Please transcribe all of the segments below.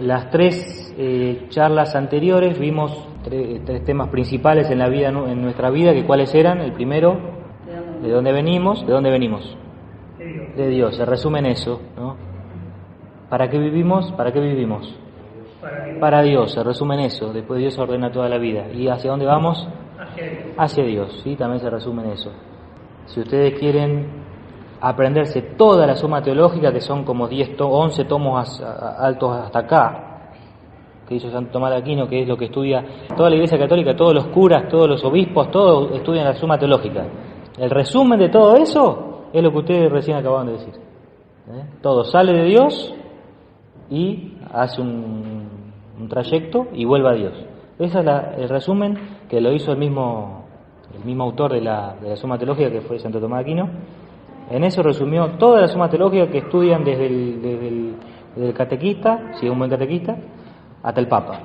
las tres charlas anteriores vimos tres temas principales en la vida, en nuestra vida, que cuáles eran. El primero, ¿de dónde venimos? ¿De dónde venimos? De Dios. Se resume en eso, ¿no? ¿Para qué vivimos? ¿Para qué vivimos? Para Dios. Se resume en eso. Después Dios ordena toda la vida. ¿Y hacia dónde vamos? Hacia Dios. ¿Sí? También se resume en eso. Si ustedes quieren aprenderse toda la suma teológica, que son como 11 tomos altos hasta acá, que hizo Santo Tomás de Aquino, que es lo que estudia toda la Iglesia Católica, todos los curas, todos los obispos, todos estudian la suma teológica. El resumen de todo eso es lo que ustedes recién acababan de decir. Todo sale de Dios y hace un trayecto y vuelve a Dios. Ese es el resumen que lo hizo el mismo autor de la suma teológica, que fue Santo Tomás de Aquino. En eso resumió toda la suma teológica que estudian desde el catequista, si es un buen catequista, hasta el Papa.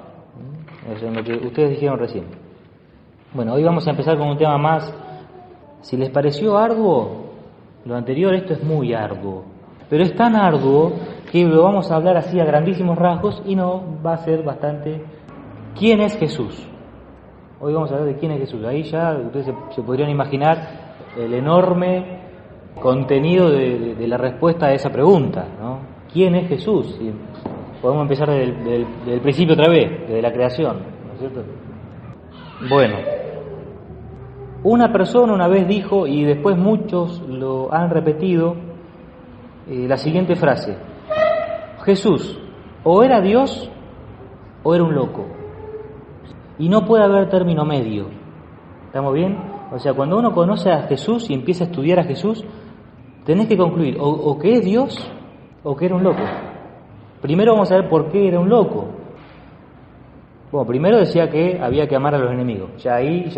Eso es lo que ustedes dijeron recién. Bueno, hoy vamos a empezar con un tema más. Si les pareció arduo lo anterior, esto es muy arduo. Pero es tan arduo que lo vamos a hablar así a grandísimos rasgos y no va a ser bastante. ¿Quién es Jesús? Hoy vamos a hablar de quién es Jesús. Ahí ya ustedes se podrían imaginar el enorme contenido de la respuesta a esa pregunta, ¿no? ¿Quién es Jesús? Y podemos empezar desde el principio otra vez, desde la creación, ¿no es cierto? Bueno, una persona una vez dijo, y después muchos lo han repetido, la siguiente frase: Jesús o era Dios o era un loco, y no puede haber término medio. ¿Estamos bien? O sea, cuando uno conoce a Jesús y empieza a estudiar a Jesús, tenés que concluir o que es Dios o que era un loco. Primero vamos a ver por qué era un loco. Bueno, primero decía que había que amar a los enemigos. Ya ahí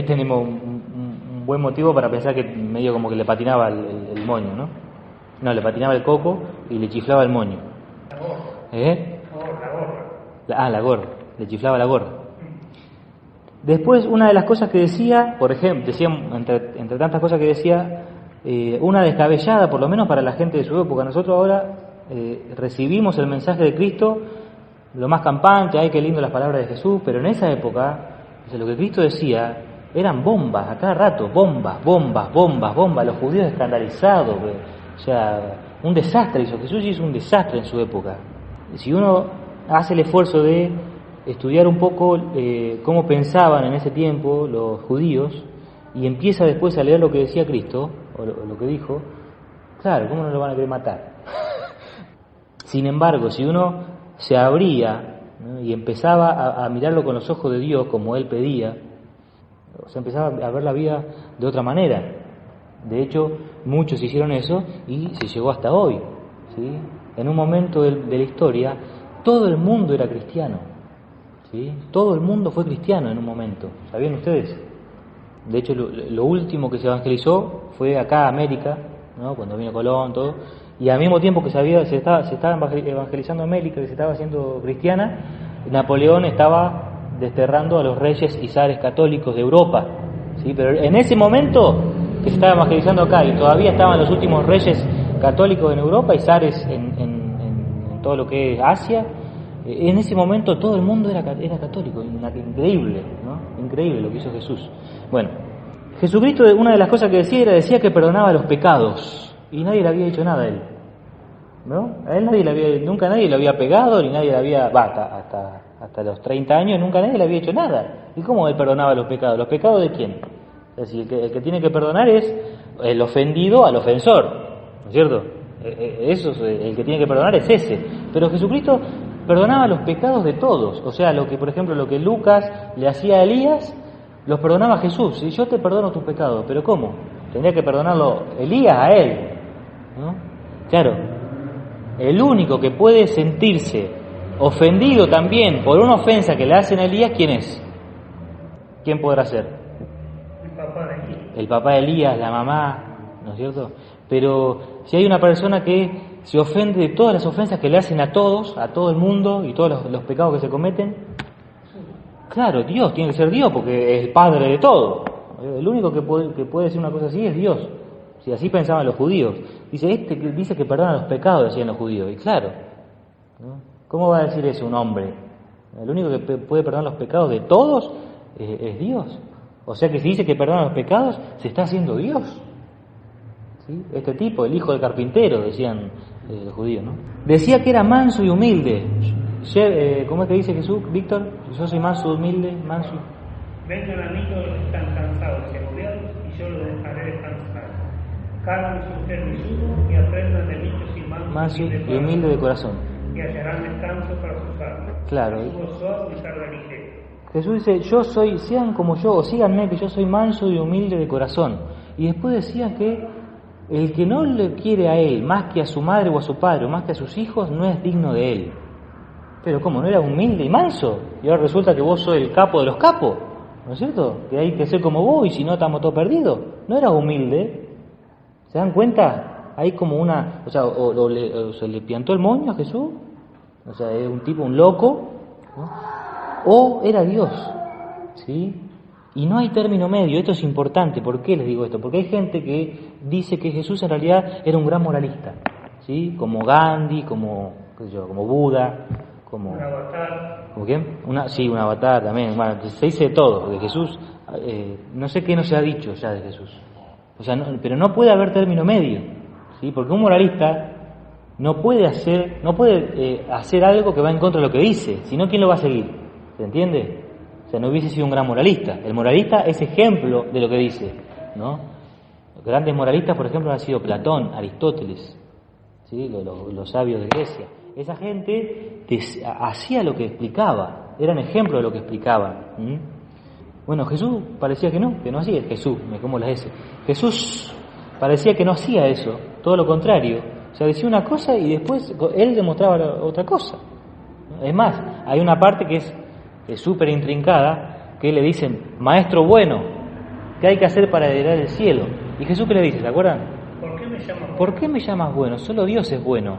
tenemos un buen motivo para pensar que medio como que le patinaba el moño, ¿no? No, le patinaba el coco y le chiflaba el moño. La gorra. Le chiflaba la gorra. Después, una de las cosas que decía, por ejemplo, decía entre tantas cosas que decía, una descabellada, por lo menos para la gente de su época. Nosotros ahora recibimos el mensaje de Cristo, lo más campante, ay, qué lindo las palabras de Jesús, pero en esa época, o sea, lo que Cristo decía eran bombas, a cada rato, bombas. Los judíos escandalizados, o sea, un desastre hizo. Jesús hizo un desastre en su época. Si uno hace el esfuerzo de estudiar un poco cómo pensaban en ese tiempo los judíos y empieza después a leer lo que decía Cristo, o lo que dijo, claro, ¿cómo no lo van a querer matar? Sin embargo, si uno se abría, ¿no?, y empezaba a mirarlo con los ojos de Dios como Él pedía, o sea, empezaba a ver la vida de otra manera. De hecho, muchos hicieron eso y se llegó hasta hoy, ¿sí? En un momento de la historia, todo el mundo era cristiano, ¿sí? Todo el mundo fue cristiano en un momento, ¿sabían ustedes? De hecho, lo último que se evangelizó fue acá, América, ¿no?, cuando vino Colón, todo. Y al mismo tiempo que se estaba evangelizando América, que se estaba haciendo cristiana, Napoleón estaba desterrando a los reyes y zares católicos de Europa, ¿sí? Pero en ese momento que se estaba evangelizando acá y todavía estaban los últimos reyes católicos en Europa y zares en todo lo que es Asia, en ese momento todo el mundo era católico. Increíble, ¿no? Increíble lo que hizo Jesús. Bueno, Jesucristo, una de las cosas que decía que perdonaba los pecados. Y nadie le había dicho nada a él, ¿no? A él nunca nadie le había pegado, ni nadie le había, hasta los 30 años, nunca nadie le había hecho nada. ¿Y cómo él perdonaba los pecados? ¿Los pecados de quién? Es decir, el que tiene que perdonar es el ofendido al ofensor, ¿no es cierto? Eso, el que tiene que perdonar es ese. Pero Jesucristo perdonaba los pecados de todos. O sea, por ejemplo, lo que Lucas le hacía a Elías, los perdonaba Jesús. Y yo te perdono tus pecados. ¿Pero cómo? Tendría que perdonarlo Elías a él, ¿no? Claro, el único que puede sentirse ofendido también por una ofensa que le hacen a Elías, ¿quién es? ¿Quién podrá ser? El papá de Elías, la mamá, ¿no es cierto? Pero si hay una persona que se ofende de todas las ofensas que le hacen a todos, a todo el mundo y todos los pecados que se cometen, claro, Dios tiene que ser Dios porque es el padre de todo. El único que puede decir una cosa así es Dios. Si así pensaban los judíos. Dice que perdona los pecados, decían los judíos. Y claro, ¿no? ¿Cómo va a decir eso un hombre? El único que puede perdonar los pecados de todos es Dios. O sea que si dice que perdona los pecados, se está haciendo Dios. ¿Sí? Este tipo, el hijo del carpintero, decían los judíos, ¿no? Decía que era manso y humilde. ¿Cómo es que dice Jesús, Víctor? Yo soy manso y humilde, manso. Vengan a mí todos los que están cansados y agobiados, y yo los dejaré descansar. Carguen ustedes mi yugo y aprendan de mí, que soy manso y humilde de corazón. Y hallarán descanso para sus almas. Claro. Mi yugo suave y carga ligera. Jesús dice, sean como yo, o síganme, que yo soy manso y humilde de corazón. Y después decía que el que no le quiere a él, más que a su madre o a su padre, o más que a sus hijos, no es digno de él. Pero ¿cómo? ¿No era humilde y manso? Y ahora resulta que vos sos el capo de los capos, ¿no es cierto? Que hay que ser como vos y si no estamos todos perdidos. No era humilde. ¿Se dan cuenta? Hay como una... O sea, o se le piantó el moño a Jesús. O sea, es un tipo, un loco, ¿no? O era Dios, ¿sí? Y no hay término medio. Esto es importante. ¿Por qué les digo esto? Porque hay gente que dice que Jesús en realidad era un gran moralista, ¿sí? Como Gandhi, como Buda, como... Un avatar. ¿Como quién? Un avatar también. Bueno, se dice de todo. De Jesús, no sé qué no se ha dicho ya de Jesús. O sea, pero no puede haber término medio, ¿sí? Porque un moralista no puede hacer algo que va en contra de lo que dice. Si no, ¿quién lo va a seguir? ¿Se entiende? O sea, no hubiese sido un gran moralista. El moralista es ejemplo de lo que dice, ¿no? Los grandes moralistas, por ejemplo, han sido Platón, Aristóteles, ¿sí? Los sabios de Grecia. Esa gente hacía lo que explicaba, eran ejemplo de lo que explicaban. Bueno, Jesús parecía que no hacía. Jesús parecía que no hacía eso, todo lo contrario. O sea, decía una cosa y después él demostraba otra cosa. Es más, hay una parte que es súper intrincada, que le dicen, maestro bueno, ¿qué hay que hacer para heredar el cielo? Y Jesús, ¿qué le dice? ¿Se acuerdan? ¿Por qué me llamas bueno? Solo Dios es bueno.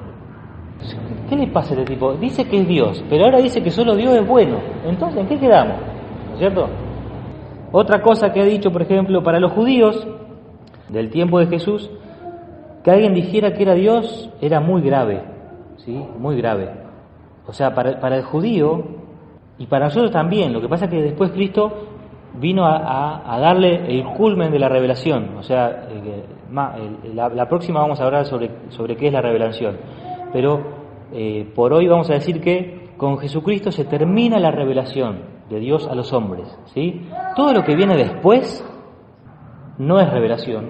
¿Qué le pasa a este tipo? Dice que es Dios, pero ahora dice que solo Dios es bueno. Entonces, ¿en qué quedamos? ¿No es cierto? Otra cosa que ha dicho, por ejemplo, para los judíos del tiempo de Jesús, que alguien dijera que era Dios era muy grave, ¿sí? Muy grave. O sea, para el judío y para nosotros también. Lo que pasa es que después Cristo vino a darle el culmen de la revelación. O sea, la próxima vamos a hablar sobre qué es la revelación. Pero por hoy vamos a decir que con Jesucristo se termina la revelación de Dios a los hombres, ¿sí? Todo lo que viene después no es revelación,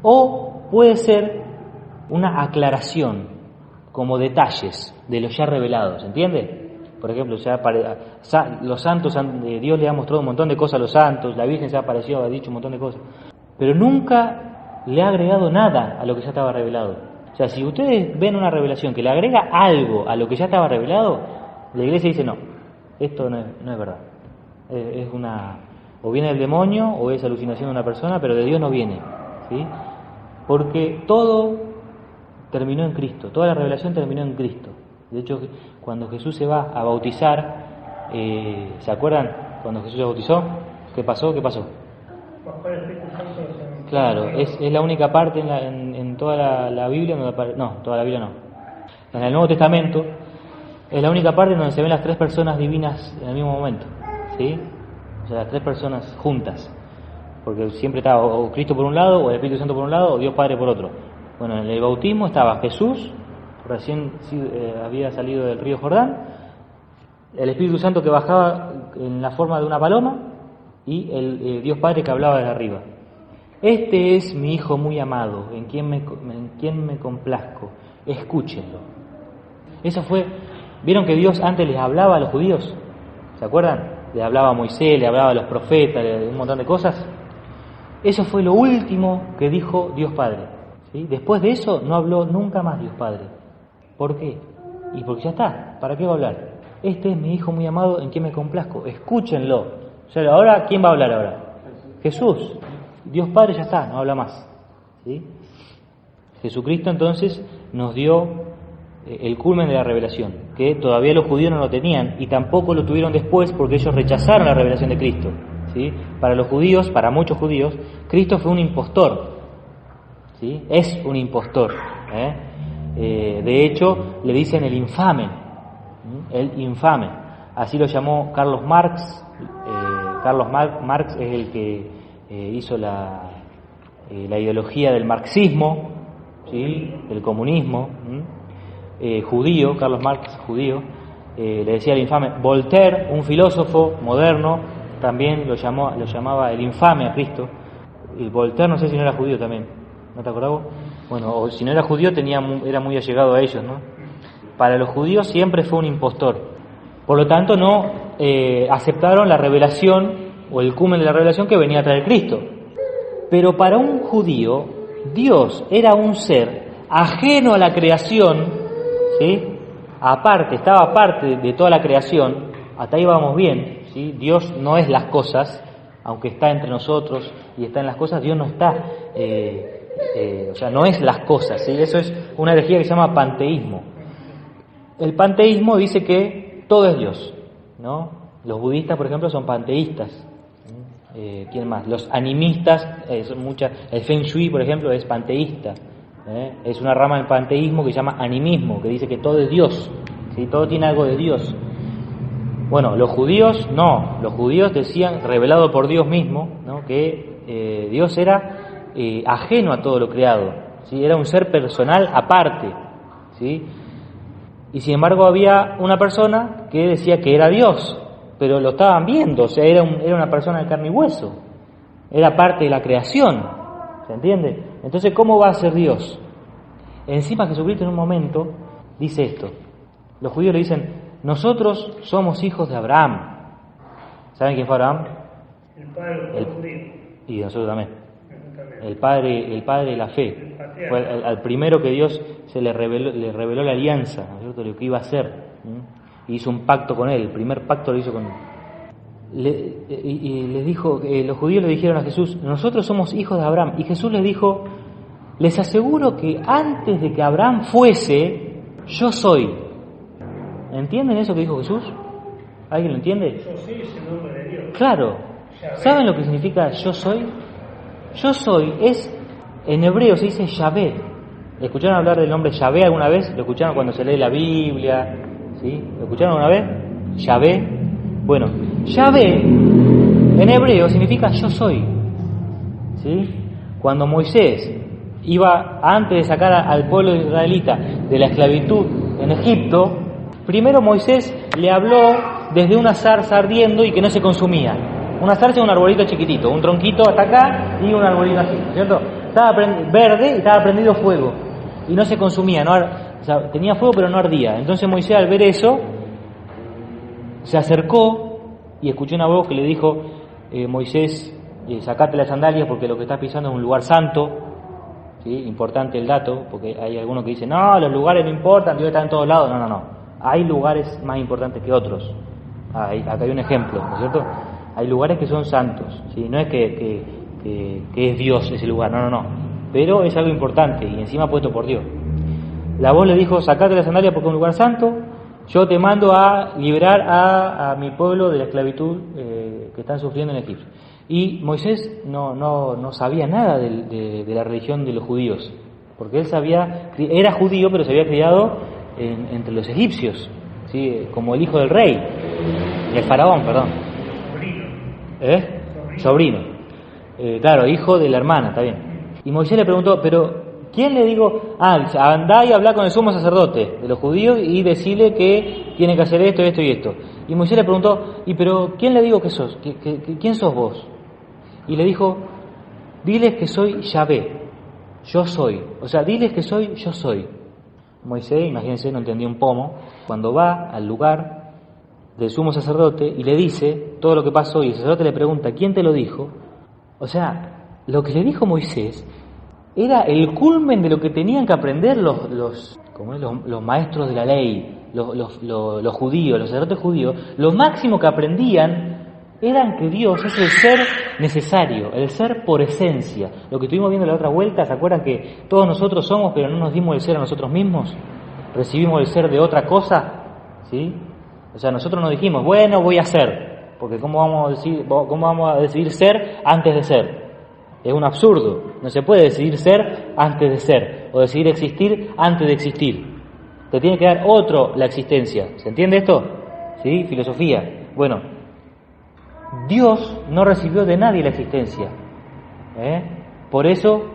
o puede ser una aclaración, como detalles de lo ya revelado, ¿se entiende? Por ejemplo, los santos, Dios le ha mostrado un montón de cosas a los santos, la Virgen se ha aparecido, ha dicho un montón de cosas, pero nunca le ha agregado nada a lo que ya estaba revelado. O sea, si ustedes ven una revelación que le agrega algo a lo que ya estaba revelado, la Iglesia dice no, esto no es verdad. O viene del demonio o es alucinación de una persona, pero de Dios no viene, ¿sí? Porque todo terminó en Cristo, toda la revelación terminó en Cristo. De hecho, cuando Jesús se va a bautizar, ¿se acuerdan? Cuando Jesús se bautizó, ¿qué pasó? Claro, es la única parte en toda la Biblia donde toda la Biblia no. En el Nuevo Testamento es la única parte donde se ven las tres personas divinas en el mismo momento, ¿sí? O sea, las tres personas juntas. Porque siempre estaba o Cristo por un lado, o el Espíritu Santo por un lado, o Dios Padre por otro. Bueno, en el bautismo estaba Jesús, recién había salido del río Jordán, el Espíritu Santo que bajaba en la forma de una paloma, y el Dios Padre que hablaba desde arriba. Este es mi Hijo muy amado, en quien me complazco, escúchenlo. Eso fue, ¿vieron que Dios antes les hablaba a los judíos? ¿Se acuerdan? Le hablaba a Moisés, le hablaba a los profetas, un montón de cosas. Eso fue lo último que dijo Dios Padre, ¿sí? Después de eso no habló nunca más Dios Padre. ¿Por qué? Y porque ya está, ¿para qué va a hablar? Este es mi Hijo muy amado en quien me complazco, escúchenlo. O sea, ahora, ¿quién va a hablar ahora? Jesús. Dios Padre ya está, no habla más, ¿sí? Jesucristo entonces nos dio el culmen de la revelación, que todavía los judíos no lo tenían y tampoco lo tuvieron después porque ellos rechazaron la revelación de Cristo, ¿sí? Para los judíos, para muchos judíos, Cristo fue un impostor, ¿sí? Es un impostor, De hecho, le dicen el infame, el infame. Así lo llamó Carlos Marx. Marx es el que hizo la ideología del marxismo, ¿sí? Del comunismo, judío, Carlos Marx, judío, le decía el infame. Voltaire, un filósofo moderno, también lo llamaba el infame a Cristo. Y Voltaire, no sé si no era judío también, ¿no te acordás vos? Bueno, o si no era judío, era muy allegado a ellos, ¿no? Para los judíos siempre fue un impostor. Por lo tanto, no aceptaron la revelación o el cumen de la revelación que venía a traer Cristo. Pero para un judío, Dios era un ser ajeno a la creación, ¿sí? Aparte, estaba aparte de toda la creación, hasta ahí vamos bien, ¿sí? Dios no es las cosas, aunque está entre nosotros y está en las cosas, Dios no está, o sea, no es las cosas, ¿sí? Eso es una herejía que se llama panteísmo. El panteísmo dice que todo es Dios, ¿no? Los budistas, por ejemplo, son panteístas. ¿Quién más? Los animistas, el Feng Shui, por ejemplo, es panteísta. Es una rama del panteísmo que se llama animismo, que dice que todo es Dios, ¿sí? Todo tiene algo de Dios. Bueno, los judíos no, los judíos decían, revelado por Dios mismo, ¿no? Que Dios era ajeno a todo lo creado, ¿sí? Era un ser personal aparte, ¿sí? Y sin embargo había una persona que decía que era Dios, pero lo estaban viendo, o sea, era una persona de carne y hueso, era parte de la creación, ¿se entiende? Entonces, ¿cómo va a ser Dios? Encima Jesucristo en un momento dice esto, los judíos le dicen, nosotros somos hijos de Abraham. ¿Saben quién fue Abraham? El padre de los judíos. Y nosotros también. El padre de la fe. Fue al primero que Dios le reveló la alianza, ¿no es cierto? Lo que iba a hacer. Y hizo un pacto con él. El primer pacto lo hizo con él. Y les dijo, los judíos le dijeron a Jesús, nosotros somos hijos de Abraham. Y Jesús les dijo, les aseguro que antes de que Abraham fuese, yo soy. ¿Entienden eso que dijo Jesús? ¿Alguien lo entiende? Yo soy ese nombre de Dios. Claro. ¿Saben lo que significa yo soy? Yo soy en hebreo se dice Yahvé. ¿Escucharon hablar del nombre Yahvé alguna vez? ¿Lo escucharon cuando se lee la Biblia? ¿Sí? ¿Lo escucharon alguna vez? Yahvé. Bueno, Yahvé en hebreo significa yo soy. ¿Sí? Cuando Moisés iba, antes de sacar al pueblo israelita de la esclavitud en Egipto, primero Moisés le habló desde una zarza ardiendo y que no se consumía. Una zarza es un arbolito chiquitito, un tronquito hasta acá y un arbolito así, ¿cierto? Estaba verde y estaba prendido fuego y no se consumía, o sea, tenía fuego pero no ardía. Entonces Moisés, al ver eso, se acercó y escuchó una voz que le dijo, Moisés, sacate las sandalias porque lo que estás pisando es un lugar santo. ¿Sí? Importante el dato, porque hay algunos que dicen, no, los lugares no importan, Dios está en todos lados. No. Hay lugares más importantes que otros. Acá hay un ejemplo, ¿no es cierto? Hay lugares que son santos, ¿sí? No es que es Dios ese lugar, no. Pero es algo importante y encima puesto por Dios. La voz le dijo, sacate la sandalia porque es un lugar santo, yo te mando a liberar a mi pueblo de la esclavitud que están sufriendo en Egipto. Y Moisés no sabía nada de la religión de los judíos, porque él era judío, pero se había criado entre los egipcios, ¿sí? Como el hijo del rey, del faraón, perdón. Sobrino. Claro, hijo de la hermana, está bien. Y Moisés le preguntó, pero ¿quién le digo? Andá y habla con el sumo sacerdote de los judíos y decirle que tiene que hacer esto, esto y esto. Y Moisés le preguntó, pero ¿quién le digo que sos? ¿Quién sos vos? Y le dijo, diles que soy Yahvé, yo soy. O sea, diles que soy, yo soy. Moisés, imagínense, no entendía un pomo. Cuando va al lugar del sumo sacerdote y le dice todo lo que pasó y el sacerdote le pregunta, ¿quién te lo dijo? O sea, lo que le dijo Moisés era el culmen de lo que tenían que aprender los maestros de la ley, los judíos, los sacerdotes judíos. Lo máximo que aprendían eran que Dios es el ser necesario, el ser por esencia. Lo que estuvimos viendo en la otra vuelta, ¿se acuerdan que todos nosotros somos, pero no nos dimos el ser a nosotros mismos? Recibimos el ser de otra cosa, ¿sí? O sea, nosotros nos dijimos, bueno, voy a ser, porque ¿cómo vamos a decidir ser antes de ser? Es un absurdo. No se puede decidir ser antes de ser, o decidir existir antes de existir. te tiene que dar otro la existencia. ¿Se entiende esto? ¿Sí? Filosofía. Bueno, Dios no recibió de nadie la existencia. Por eso,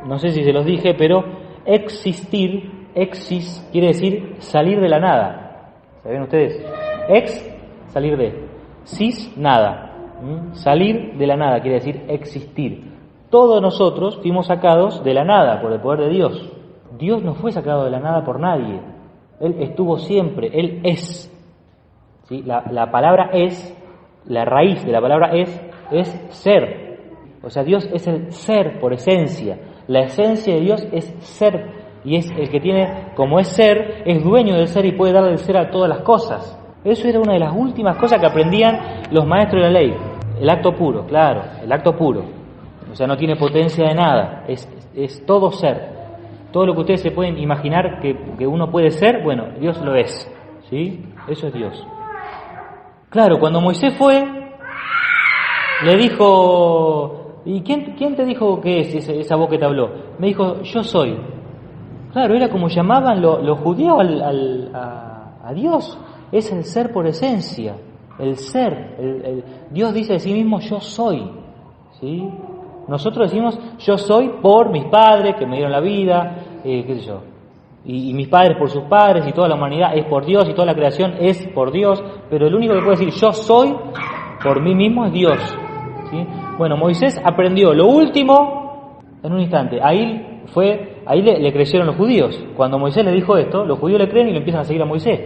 no sé si se los dije, pero existir, exis, quiere decir salir de la nada. ¿Saben ustedes? Salir de. Sis, nada. Salir de la nada quiere decir existir. Todos nosotros fuimos sacados de la nada por el poder de Dios. Dios no fue sacado de la nada por nadie. Él estuvo siempre, Él es. ¿Sí? La palabra es, la raíz de la palabra es ser. O sea, Dios es el ser por esencia. La esencia de Dios es ser. Y es el que tiene, como es ser, es dueño del ser y puede dar del ser a todas las cosas. Eso era una de las últimas cosas que aprendían los maestros de la ley. El acto puro, claro, el acto puro. O sea, no tiene potencia de nada, es todo ser. Todo lo que ustedes se pueden imaginar que uno puede ser, bueno, Dios lo es. ¿Sí? Eso es Dios. Claro, cuando Moisés fue, le dijo, ¿y quién te dijo que es esa voz que te habló? Me dijo, yo soy. Claro, era como llamaban los judíos a Dios. Es el ser por esencia, el ser. Dios dice de sí mismo, yo soy. ¿Sí? Nosotros decimos, yo soy por mis padres que me dieron la vida, qué sé yo. Y mis padres por sus padres, y toda la humanidad es por Dios, y toda la creación es por Dios. Pero el único que puede decir, yo soy por mí mismo es Dios. ¿Sí? Bueno, Moisés aprendió lo último en un instante. Ahí le creyeron los judíos. Cuando Moisés le dijo esto, los judíos le creen y le empiezan a seguir a Moisés.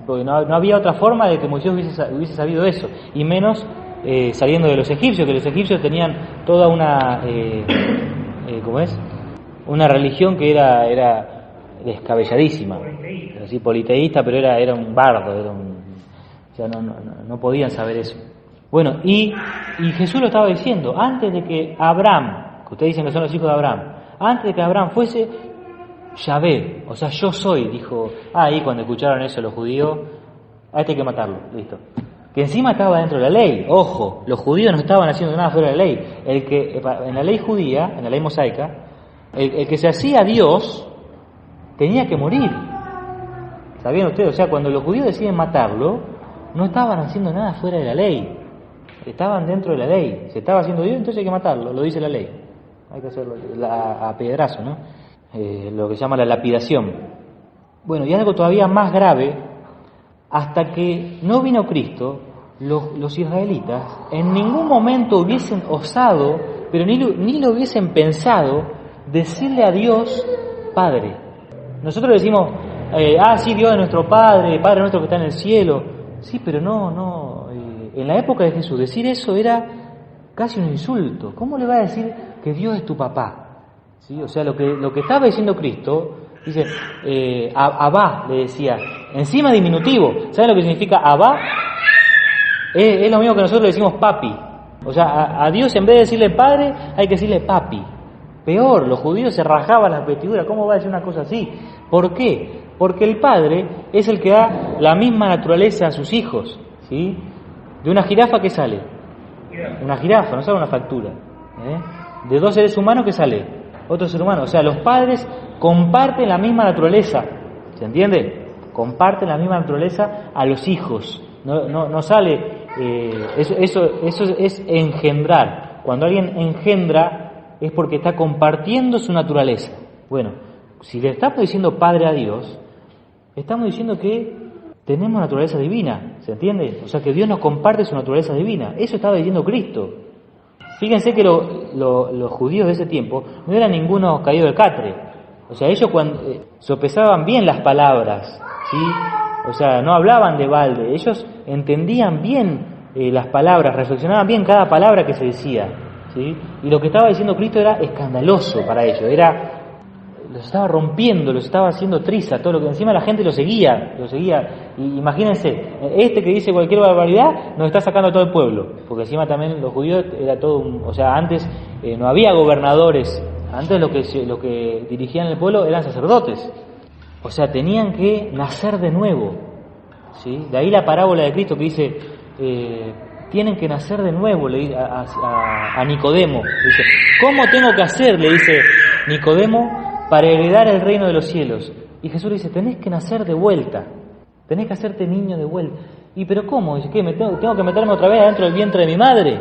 Porque no había otra forma de que Moisés hubiese sabido eso, y menos saliendo de los egipcios, que los egipcios tenían toda una, ¿cómo es? Una religión que era descabelladísima, así politeísta, pero era un bardo, o sea, no podían saber eso. Bueno, y Jesús lo estaba diciendo, antes de que Abraham, que ustedes dicen que son los hijos de Abraham, antes de que Abraham fuese, Yahvé, o sea, yo soy, dijo. Ahí cuando escucharon eso los judíos, a este hay que matarlo, listo. Que encima estaba dentro de la ley, ojo, los judíos no estaban haciendo nada fuera de la ley. En la ley judía, en la ley mosaica, el que se hacía Dios tenía que morir. ¿Sabían ustedes? O sea, cuando los judíos deciden matarlo, no estaban haciendo nada fuera de la ley. Estaban dentro de la ley. Se estaba haciendo Dios, entonces hay que matarlo, lo dice la ley. Hay que hacerlo a piedrazo, ¿no? Lo que se llama la lapidación. Bueno, y algo todavía más grave, hasta que no vino Cristo, los israelitas en ningún momento hubiesen osado, pero ni lo hubiesen pensado, decirle a Dios Padre. Nosotros decimos, sí, Dios es nuestro Padre, Padre nuestro que está en el cielo. Sí, pero no. En la época de Jesús, decir eso era casi un insulto. ¿Cómo le va a decir que Dios es tu papá? ¿Sí? O sea, lo que estaba diciendo Cristo, dice, Abba, le decía, encima diminutivo. ¿Saben lo que significa Abba? Es lo mismo que nosotros le decimos papi. O sea, a Dios en vez de decirle padre, hay que decirle papi. Peor, los judíos se rajaban las vestiduras. ¿Cómo va a decir una cosa así? ¿Por qué? Porque el padre es el que da la misma naturaleza a sus hijos. ¿Sí? De una jirafa, ¿qué sale? Una jirafa, no sale una factura. De dos seres humanos, ¿qué sale? Otro ser humano. O sea, los padres comparten la misma naturaleza. ¿Se entiende? Comparten la misma naturaleza a los hijos. No sale. Eso es engendrar. Cuando alguien engendra es porque está compartiendo su naturaleza. Bueno, si le estamos diciendo Padre a Dios, estamos diciendo que tenemos naturaleza divina. ¿Se entiende? O sea, que Dios nos comparte su naturaleza divina. Eso estaba diciendo Cristo. Fíjense que los judíos de ese tiempo no eran ninguno caído del catre. O sea, ellos cuando sopesaban bien las palabras, ¿sí? O sea, no hablaban de balde. Ellos entendían bien las palabras, reflexionaban bien cada palabra que se decía, ¿sí? Y lo que estaba diciendo Cristo era escandaloso para ellos. Los estaba rompiendo, los estaba haciendo triza, todo lo que encima la gente lo seguía. Y imagínense, que dice cualquier barbaridad nos está sacando a todo el pueblo, porque encima también los judíos era todo o sea, antes no había gobernadores, antes lo que dirigían el pueblo eran sacerdotes. O sea, tenían que nacer de nuevo, ¿sí? De ahí la parábola de Cristo que dice, tienen que nacer de nuevo, le dice a Nicodemo. Le dice, ¿cómo tengo que hacer? Le dice Nicodemo, para heredar el reino de los cielos. Y Jesús le dice, tenés que nacer de vuelta, tenés que hacerte niño de vuelta. ¿Y pero cómo? Dice, ¿qué? ¿Tengo que meterme otra vez adentro del vientre de mi madre?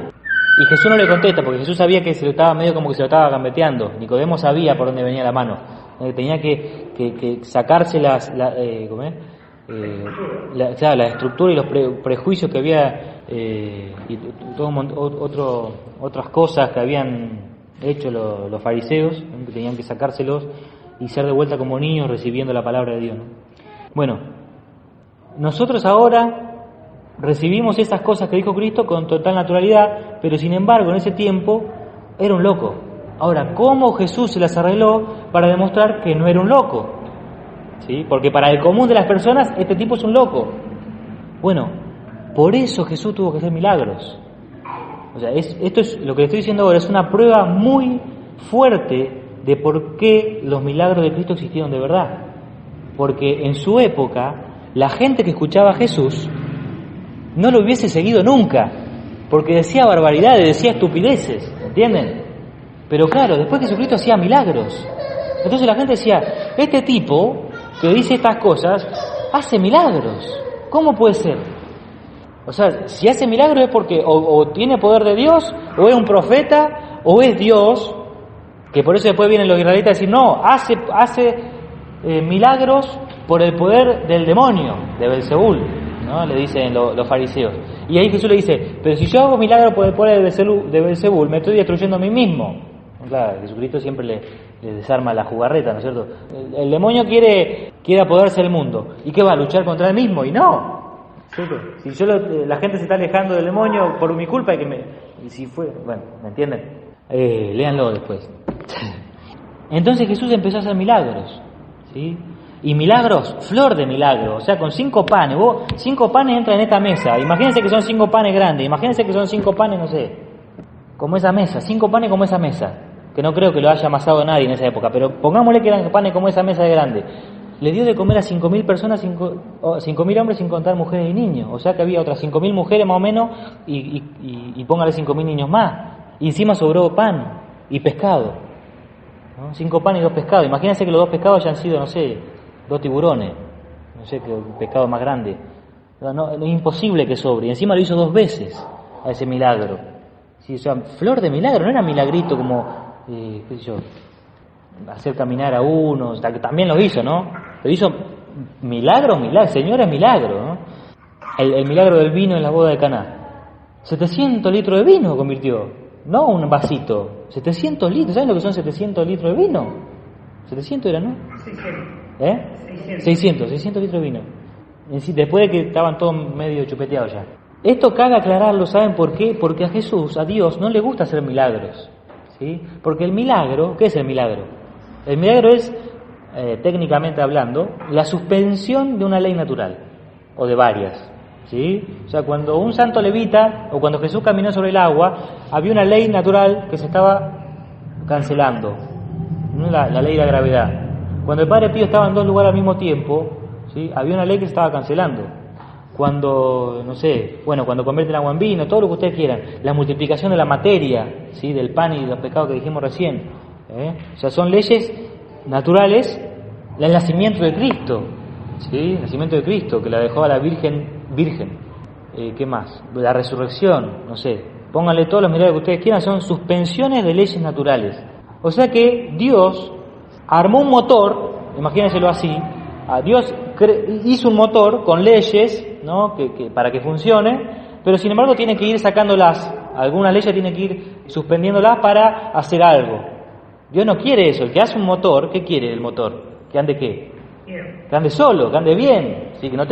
Y Jesús no le contesta, porque Jesús sabía que se lo estaba medio como que se lo estaba gambeteando. Nicodemo sabía por dónde venía la mano. Tenía que sacarse la estructura y los prejuicios que había y todo otras cosas que habían hecho los fariseos, que tenían que sacárselos y ser de vuelta como niños recibiendo la palabra de Dios, ¿no? Bueno, nosotros ahora recibimos esas cosas que dijo Cristo con total naturalidad, pero sin embargo en ese tiempo era un loco. Ahora, ¿cómo Jesús se las arregló para demostrar que no era un loco? ¿Sí? Porque para el común de las personas este tipo es un loco. Bueno, por eso Jesús tuvo que hacer milagros. O sea, esto es lo que le estoy diciendo ahora, es una prueba muy fuerte de por qué los milagros de Cristo existieron de verdad. Porque en su época, la gente que escuchaba a Jesús no lo hubiese seguido nunca, porque decía barbaridades, decía estupideces, ¿entienden? Pero claro, después Jesucristo hacía milagros. Entonces la gente decía, este tipo que dice estas cosas, hace milagros. ¿Cómo puede ser? O sea, si hace milagros es porque o tiene poder de Dios, o es un profeta, o es Dios, que por eso después vienen los israelitas a decir, no, hace milagros por el poder del demonio, de Belzebul, ¿no? Le dicen los fariseos. Y ahí Jesús le dice, pero si yo hago milagros por el poder de Belzebul, me estoy destruyendo a mí mismo. Claro, Jesucristo siempre le desarma la jugarreta, ¿no es cierto? El demonio quiere apoderarse del mundo. ¿Y qué va? ¿A luchar contra él mismo? Y no. ¿Cierto? Si la gente se está alejando del demonio por mi culpa, bueno, ¿me entienden? Léanlo después. Entonces Jesús empezó a hacer milagros, ¿sí? Y milagros, flor de milagros, o sea, con 5 panes. 5 panes entran en esta mesa. Imagínense que son 5 panes grandes. Imagínense que son 5 panes, no sé, como esa mesa. 5 panes como esa mesa. Que no creo que lo haya amasado nadie en esa época, pero pongámosle que eran panes como esa mesa de grande. Le dio de comer a 5.000 personas, 5.000 hombres sin contar mujeres y niños. O sea que había otras 5.000 mujeres más o menos y póngale 5.000 niños más. Y encima sobró pan y pescado, ¿no? 5 panes y 2 pescados. Imagínense que los 2 pescados hayan sido, no sé, 2 tiburones. No sé qué pescado más grande. No, es imposible que sobre. Y encima lo hizo 2 veces a ese milagro. Sí, o sea, flor de milagro, no era milagrito como... qué sé yo, hacer caminar a uno, también lo hizo, ¿no? Pero hizo milagro, Señor, es milagro, ¿no? El milagro del vino en la boda de Caná. 700 litros de vino convirtió, no un vasito, 700 litros, ¿saben lo que son 700 litros de vino? 700 era, ¿no? 600 litros de vino. Después de que estaban todos medio chupeteados ya. Esto cabe aclararlo, ¿saben por qué? Porque a Jesús, a Dios, no le gusta hacer milagros. ¿Sí? Porque el milagro, ¿qué es el milagro? El milagro es, técnicamente hablando, la suspensión de una ley natural, o de varias, ¿sí? O sea, cuando un santo levita, o cuando Jesús caminó sobre el agua, había una ley natural que se estaba cancelando, ¿no? La ley de la gravedad. Cuando el Padre Pío estaba en 2 lugares al mismo tiempo, ¿sí? Había una ley que se estaba cancelando. Cuando, no sé, bueno, cuando convierten agua en vino, todo lo que ustedes quieran, la multiplicación de la materia, ¿sí? Del pan y de los pescados que dijimos recién, o sea, son leyes naturales. El nacimiento de Cristo, ¿sí? El nacimiento de Cristo, que la dejó a la virgen, ¿qué más? La resurrección, no sé, pónganle todos los milagros que ustedes quieran, son suspensiones de leyes naturales. O sea que Dios armó un motor, imagínenselo así, Dios hizo un motor con leyes, ¿no? que para que funcione, pero sin embargo tiene que ir sacándolas, algunas leyes tiene que ir suspendiéndolas para hacer algo. Dios no quiere eso. El que hace un motor, ¿qué quiere el motor? ¿Que ande qué? Bien. Que ande solo, que ande bien, ¿sí? Que no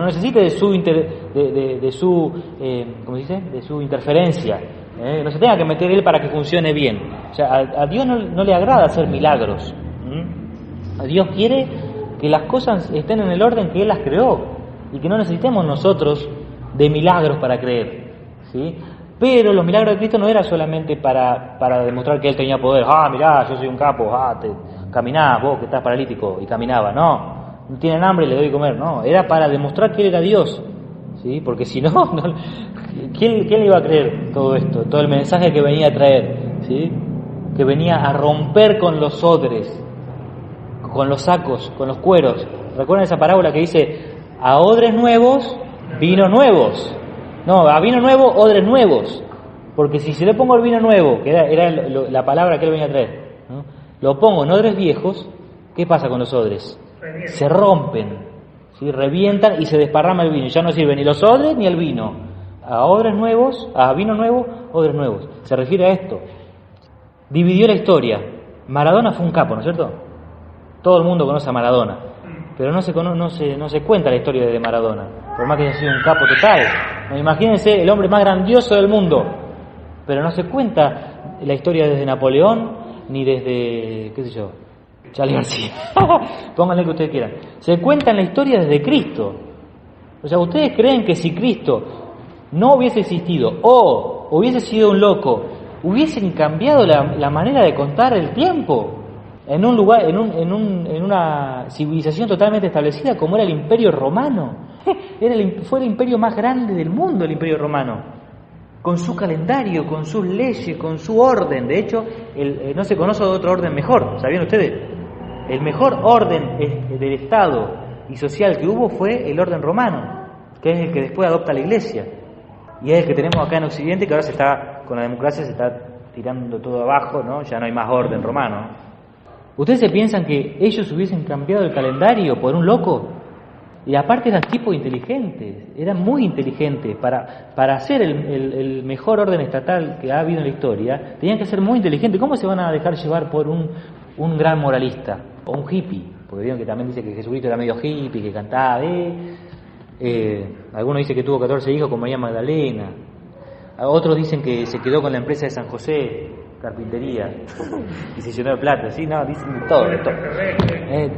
necesite de su ¿cómo se dice? De su interferencia, no se tenga que meter él para que funcione bien. O sea, a Dios no le agrada hacer milagros. A Dios quiere que las cosas estén en el orden que Él las creó y que no necesitemos nosotros de milagros para creer, ¿sí? Pero los milagros de Cristo no eran solamente para demostrar que Él tenía poder. Mirá, yo soy un capo, caminás vos que estás paralítico, y caminaba. No tienen hambre, le doy de comer. No, era para demostrar que Él era Dios, ¿sí? Porque si no, ¿quién le iba a creer todo esto? Todo el mensaje que venía a traer, ¿sí? Que venía a romper con los odres, con los sacos, con los cueros. ¿Recuerdan esa parábola que dice, a odres nuevos, vino nuevos? No, a vino nuevo, odres nuevos. Porque si se le pongo el vino nuevo, que era la palabra que él venía a traer, ¿no? Lo pongo en odres viejos, ¿qué pasa con los odres? Se rompen, ¿sí? Revientan y se desparrama el vino. Ya no sirven ni los odres ni el vino. A odres nuevos, a vino nuevo, odres nuevos. Se refiere a esto. Dividió la historia. Maradona fue un capo, ¿no es cierto? Todo el mundo conoce a Maradona, pero no se cuenta la historia de Maradona, por más que haya sido un capo total. ¿No? Imagínense el hombre más grandioso del mundo, pero no se cuenta la historia desde Napoleón, ni desde, qué sé yo, Charlie García. Pónganle que ustedes quieran. Se cuenta la historia desde Cristo. O sea, ¿ustedes creen que si Cristo no hubiese existido o hubiese sido un loco, hubiesen cambiado la manera de contar el tiempo? En un lugar, en una civilización totalmente establecida como era el Imperio Romano. Fue el imperio más grande del mundo, el Imperio Romano, con su calendario, con sus leyes, con su orden. De hecho, no se conoce de otro orden mejor. ¿Sabían ustedes? El mejor orden del Estado y social que hubo fue el orden romano, que es el que después adopta la Iglesia. Y es el que tenemos acá en Occidente, que ahora con la democracia se está tirando todo abajo, ¿no? Ya no hay más orden romano. ¿Ustedes se piensan que ellos hubiesen cambiado el calendario por un loco? Y aparte eran tipos inteligentes, eran muy inteligentes. Para hacer el mejor orden estatal que ha habido en la historia, tenían que ser muy inteligentes. ¿Cómo se van a dejar llevar por un gran moralista o un hippie? Porque vieron que también dice que Jesucristo era medio hippie, que cantaba, algunos dicen que tuvo 14 hijos con María Magdalena. Otros dicen que se quedó con la empresa de San José, carpintería, y se llenó de plata. Sí, no, dicen todo.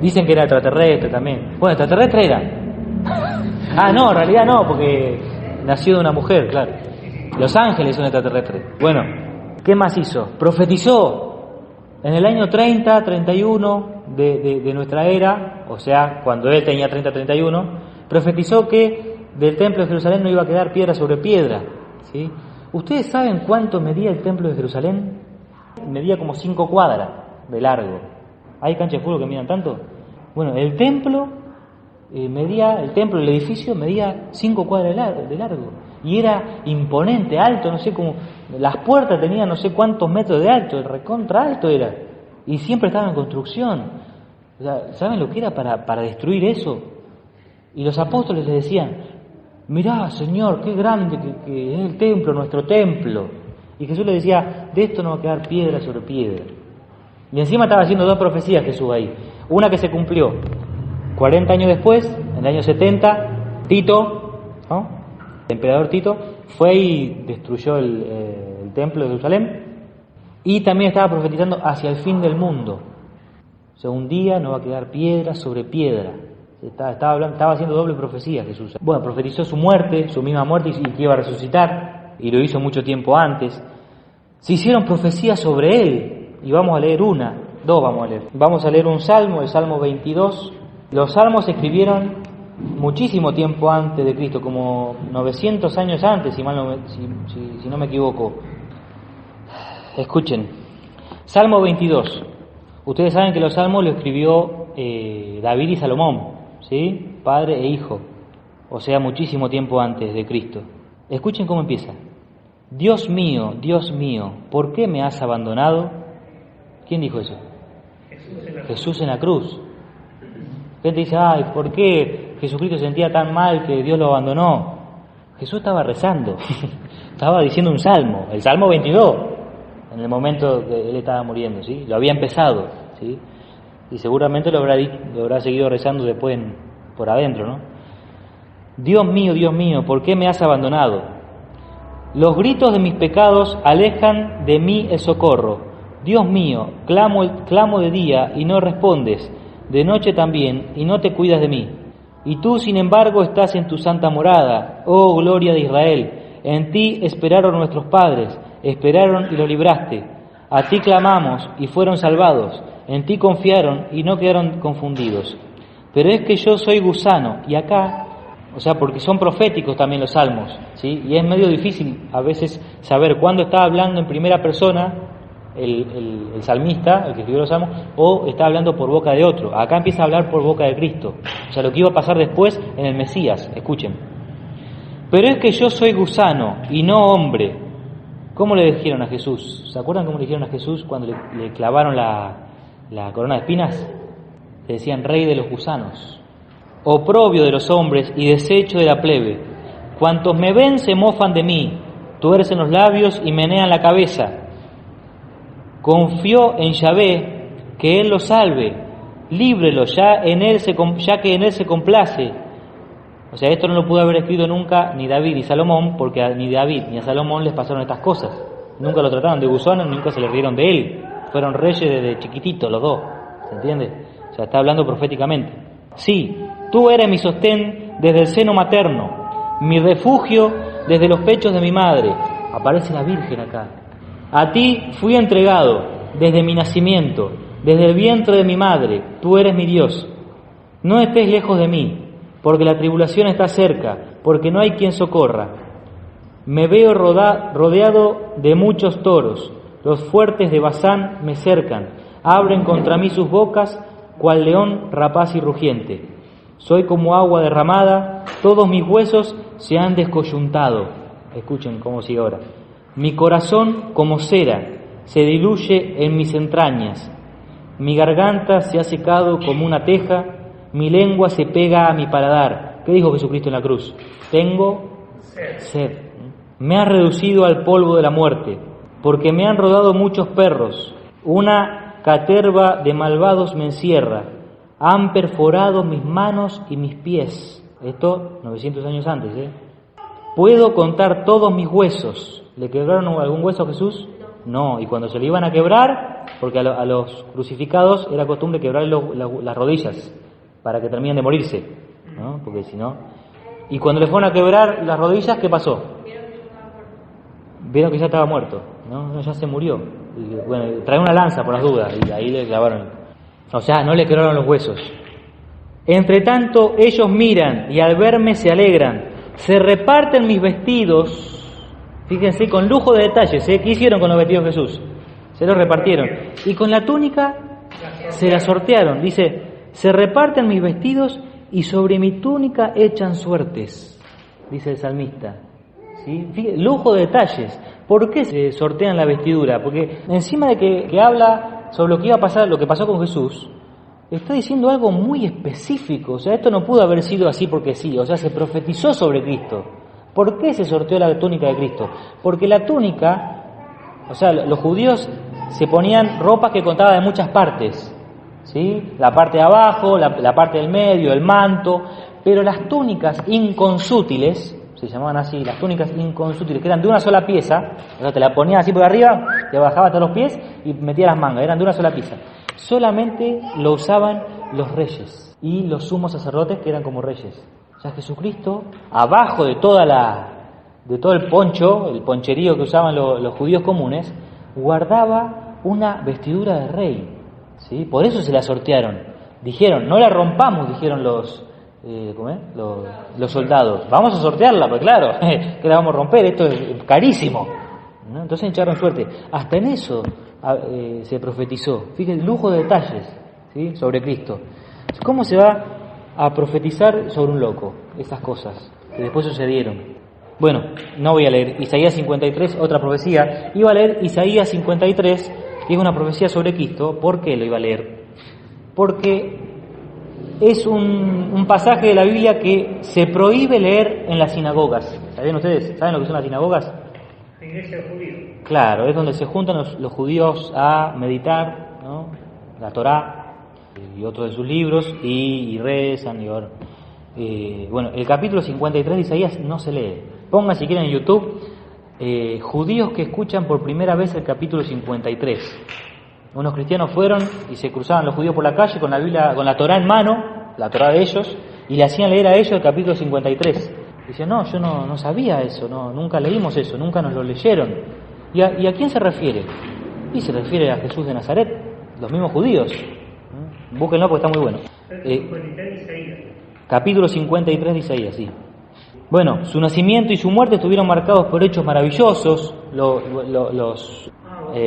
Dicen que era extraterrestre también. Bueno, extraterrestre era. No, en realidad no, porque nació de una mujer, claro. Los ángeles son extraterrestres. Bueno, ¿qué más hizo? Profetizó en el año 30, 31 de nuestra era, o sea, cuando él tenía 30, 31, profetizó que del templo de Jerusalén no iba a quedar piedra sobre piedra, ¿sí? ¿Ustedes saben cuánto medía el templo de Jerusalén? Medía como 5 cuadras de largo. ¿Hay canchas de fútbol que midan tanto? Bueno, el templo, el edificio medía 5 cuadras de largo. Y era imponente, alto, no sé cómo. Las puertas tenían no sé cuántos metros de alto, el recontra alto era. Y siempre estaba en construcción. O sea, ¿saben lo que era para destruir eso? Y los apóstoles le decían, mirá, Señor, qué grande que es el templo, nuestro templo. Y Jesús le decía, de esto no va a quedar piedra sobre piedra. Y encima estaba haciendo 2 profecías Jesús ahí. Una que se cumplió 40 años después, en el año 70, Tito, ¿no? El emperador Tito, fue y destruyó el templo de Jerusalén. Y también estaba profetizando hacia el fin del mundo. O sea, un día no va a quedar piedra sobre piedra. Estaba haciendo doble profecía Jesús. Bueno, profetizó su muerte, su misma muerte, y que iba a resucitar. Y lo hizo mucho tiempo antes. Se hicieron profecías sobre él, y vamos a leer dos vamos a leer. Vamos a leer un salmo, el Salmo 22. Los salmos se escribieron muchísimo tiempo antes de Cristo, como 900 años antes, si no me equivoco. Escuchen, Salmo 22. Ustedes saben que los salmos lo escribió David y Salomón, ¿sí? Padre e hijo, o sea, muchísimo tiempo antes de Cristo. Escuchen cómo empieza. Dios mío, ¿por qué me has abandonado? ¿Quién dijo eso? Jesús en la cruz. Gente dice, ¿por qué Jesucristo se sentía tan mal que Dios lo abandonó? Jesús estaba rezando, estaba diciendo un salmo, el Salmo 22, en el momento que él estaba muriendo, ¿sí? Lo había empezado, ¿sí? Y seguramente lo habrá seguido rezando después por adentro, ¿no? Dios mío, ¿por qué me has abandonado? Los gritos de mis pecados alejan de mí el socorro. Dios mío, clamo de día y no respondes, de noche también y no te cuidas de mí. Y tú, sin embargo, estás en tu santa morada, oh gloria de Israel. En ti esperaron nuestros padres, esperaron y lo libraste. A ti clamamos y fueron salvados, en ti confiaron y no quedaron confundidos. Pero es que yo soy gusano, y acá, o sea, porque son proféticos también los salmos, ¿sí? Y es medio difícil a veces saber cuándo está hablando en primera persona el salmista, el que escribió los salmos, o está hablando por boca de otro. Acá empieza a hablar por boca de Cristo. O sea, lo que iba a pasar después en el Mesías. Escuchen. Pero es que yo soy gusano y no hombre. ¿Cómo le dijeron a Jesús? ¿Se acuerdan cómo le dijeron a Jesús cuando le clavaron la corona de espinas? Le decían rey de los gusanos, oprobio de los hombres y desecho de la plebe. Cuantos me ven se mofan de mí, tuercen los labios y menean la cabeza. Confió en Yahvé, que Él lo salve, líbrelo, ya que en Él se complace. O sea, esto no lo pudo haber escrito nunca ni David ni Salomón, porque ni David ni a Salomón les pasaron estas cosas. Nunca lo trataron de gusano, nunca se le rieron de él. Fueron reyes desde chiquititos los dos, ¿se entiende? O sea, está hablando proféticamente. Sí, tú eres mi sostén desde el seno materno, mi refugio desde los pechos de mi madre. Aparece la Virgen acá. A ti fui entregado desde mi nacimiento, desde el vientre de mi madre. Tú eres mi Dios. No estés lejos de mí, porque la tribulación está cerca, porque no hay quien socorra. Me veo rodeado de muchos toros. Los fuertes de Basán me cercan. Abren contra mí sus bocas, cual león rapaz y rugiente. Soy como agua derramada, todos mis huesos se han descoyuntado. Escuchen cómo sigue ahora. Mi corazón como cera se diluye en mis entrañas. Mi garganta se ha secado como una teja, mi lengua se pega a mi paladar. ¿Qué dijo Jesucristo en la cruz? Tengo sed. Me ha reducido al polvo de la muerte, porque me han rodado muchos perros. Una caterva de malvados me encierra. Han perforado mis manos y mis pies. Esto 900 años antes, Puedo contar todos mis huesos. ¿Le quebraron algún hueso a Jesús? No. Y cuando se le iban a quebrar, porque a los crucificados era costumbre quebrar las rodillas para que terminen de morirse, ¿no? Porque si no. Y cuando le fueron a quebrar las rodillas, ¿qué pasó? Vieron que ya estaba muerto, ¿no? Ya se murió. Y, bueno, trae una lanza por las dudas y ahí le clavaron. O sea, no le quebraron los huesos. Entre tanto, ellos miran y al verme se alegran. Se reparten mis vestidos. Fíjense, con lujo de detalles, ¿Qué hicieron con los vestidos de Jesús? Se los repartieron. Y con la túnica se la sortearon. Dice, se reparten mis vestidos y sobre mi túnica echan suertes, dice el salmista. ¿Sí? Fíjense, lujo de detalles. ¿Por qué se sortean la vestidura? Porque encima de que habla sobre lo que iba a pasar, lo que pasó con Jesús, está diciendo algo muy específico. O sea, esto no pudo haber sido así porque sí. O sea, se profetizó sobre Cristo. ¿Por qué se sorteó la túnica de Cristo? Porque la túnica, o sea, los judíos se ponían ropas que contaban de muchas partes, ¿sí? La parte de abajo, la parte del medio, el manto, pero las túnicas inconsútiles, se llamaban así, las túnicas inconsútiles, que eran de una sola pieza, o sea, te la ponías así por arriba, te bajabas hasta los pies y metías las mangas, eran de una sola pieza. Solamente lo usaban los reyes y los sumos sacerdotes, que eran como reyes. O sea, Jesucristo, abajo de todo el poncho, el poncherío que usaban los judíos comunes, guardaba una vestidura de rey, ¿sí? Por eso se la sortearon. Dijeron, no la rompamos, dijeron los soldados. Vamos a sortearla, pues claro, que la vamos a romper, esto es carísimo, ¿no? Entonces echaron suerte. Hasta en eso se profetizó. Fíjense, lujo de detalles, ¿sí? Sobre Cristo. ¿Cómo se va a profetizar sobre un loco? Estas cosas que después sucedieron. Bueno, no voy a leer Isaías 53, otra profecía. Iba a leer Isaías 53, que es una profecía sobre Cristo. ¿Por qué lo iba a leer? Porque es un pasaje de la Biblia que se prohíbe leer en las sinagogas. ¿Saben ustedes? ¿Saben lo que son las sinagogas? La iglesia judía. Claro, es donde se juntan los judíos a meditar, ¿no? La Torá y otros de sus libros y rezan y oran. Bueno, el capítulo 53 de Isaías no se lee. Pongan si quieren en YouTube judíos que escuchan por primera vez el capítulo 53. Unos cristianos fueron y se cruzaban los judíos por la calle con la Biblia, con la Torá en mano, la Torá de ellos, y le hacían leer a ellos el capítulo 53. Dicen, no, yo no sabía eso, nunca leímos eso, nunca nos lo leyeron. ¿Y a quién se refiere? Y se refiere a Jesús de Nazaret, los mismos judíos. Búsquenlo porque está muy bueno. Capítulo 53 de Isaías, sí. Bueno, su nacimiento y su muerte estuvieron marcados por hechos maravillosos.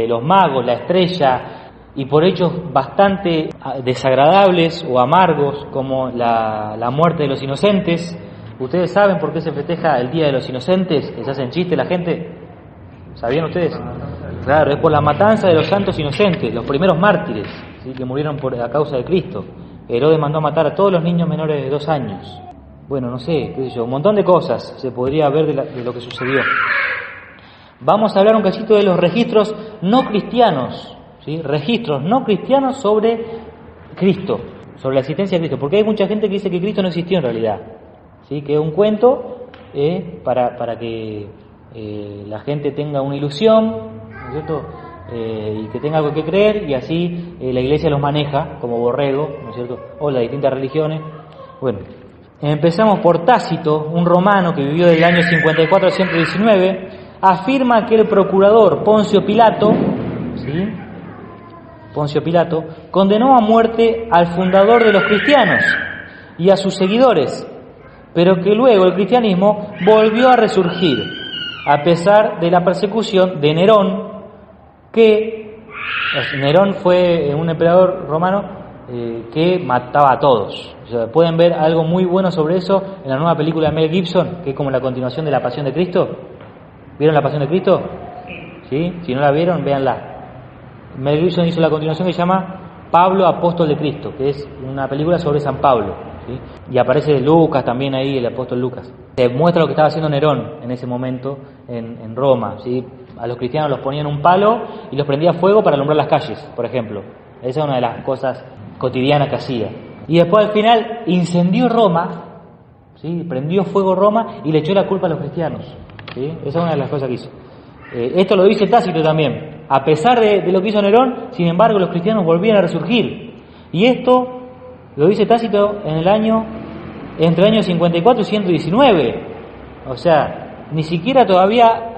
los magos, la estrella, y por hechos bastante desagradables o amargos, como la muerte de los inocentes. ¿Ustedes saben por qué se festeja el Día de los Inocentes? Que se hacen chistes la gente. ¿Sabían ustedes? Claro, es por la matanza de los santos inocentes, los primeros mártires, ¿sí?, que murieron a causa de Cristo. Herodes mandó a matar a todos los niños menores de 2 años. Bueno, no sé, qué sé yo, un montón de cosas se podría ver de lo que sucedió. Vamos a hablar un cachito de los registros no cristianos, ¿sí? Registros no cristianos sobre Cristo, sobre la existencia de Cristo, porque hay mucha gente que dice que Cristo no existió en realidad, ¿sí?, que es un cuento para que la gente tenga una ilusión, ¿no es cierto?, y que tenga algo que creer, y así la Iglesia los maneja como borrego, ¿no es cierto?, o las distintas religiones. Bueno, empezamos por Tácito, un romano que vivió del año 54 al 119, afirma que el procurador Poncio Pilato, ¿sí?, Poncio Pilato, condenó a muerte al fundador de los cristianos y a sus seguidores, pero que luego el cristianismo volvió a resurgir, a pesar de la persecución de Nerón, que Nerón fue un emperador romano que mataba a todos. O sea, pueden ver algo muy bueno sobre eso en la nueva película de Mel Gibson, que es como la continuación de La Pasión de Cristo. ¿Vieron La Pasión de Cristo? ¿Sí? Si no la vieron, véanla. Mel Gibson hizo la continuación que se llama Pablo, apóstol de Cristo, que es una película sobre San Pablo, ¿sí? Y aparece Lucas también ahí, el apóstol Lucas. Se muestra lo que estaba haciendo Nerón en ese momento en Roma, ¿sí? A los cristianos los ponían un palo y los prendía fuego para alumbrar las calles, por ejemplo. Esa es una de las cosas cotidianas que hacía. Y después al final incendió Roma, ¿sí?, prendió fuego Roma y le echó la culpa a los cristianos, ¿sí? Esa es una de las cosas que hizo. Esto lo dice Tácito también. A pesar de lo que hizo Nerón, sin embargo, los cristianos volvían a resurgir. Y esto lo dice Tácito entre el año 54 y 119. O sea, ni siquiera todavía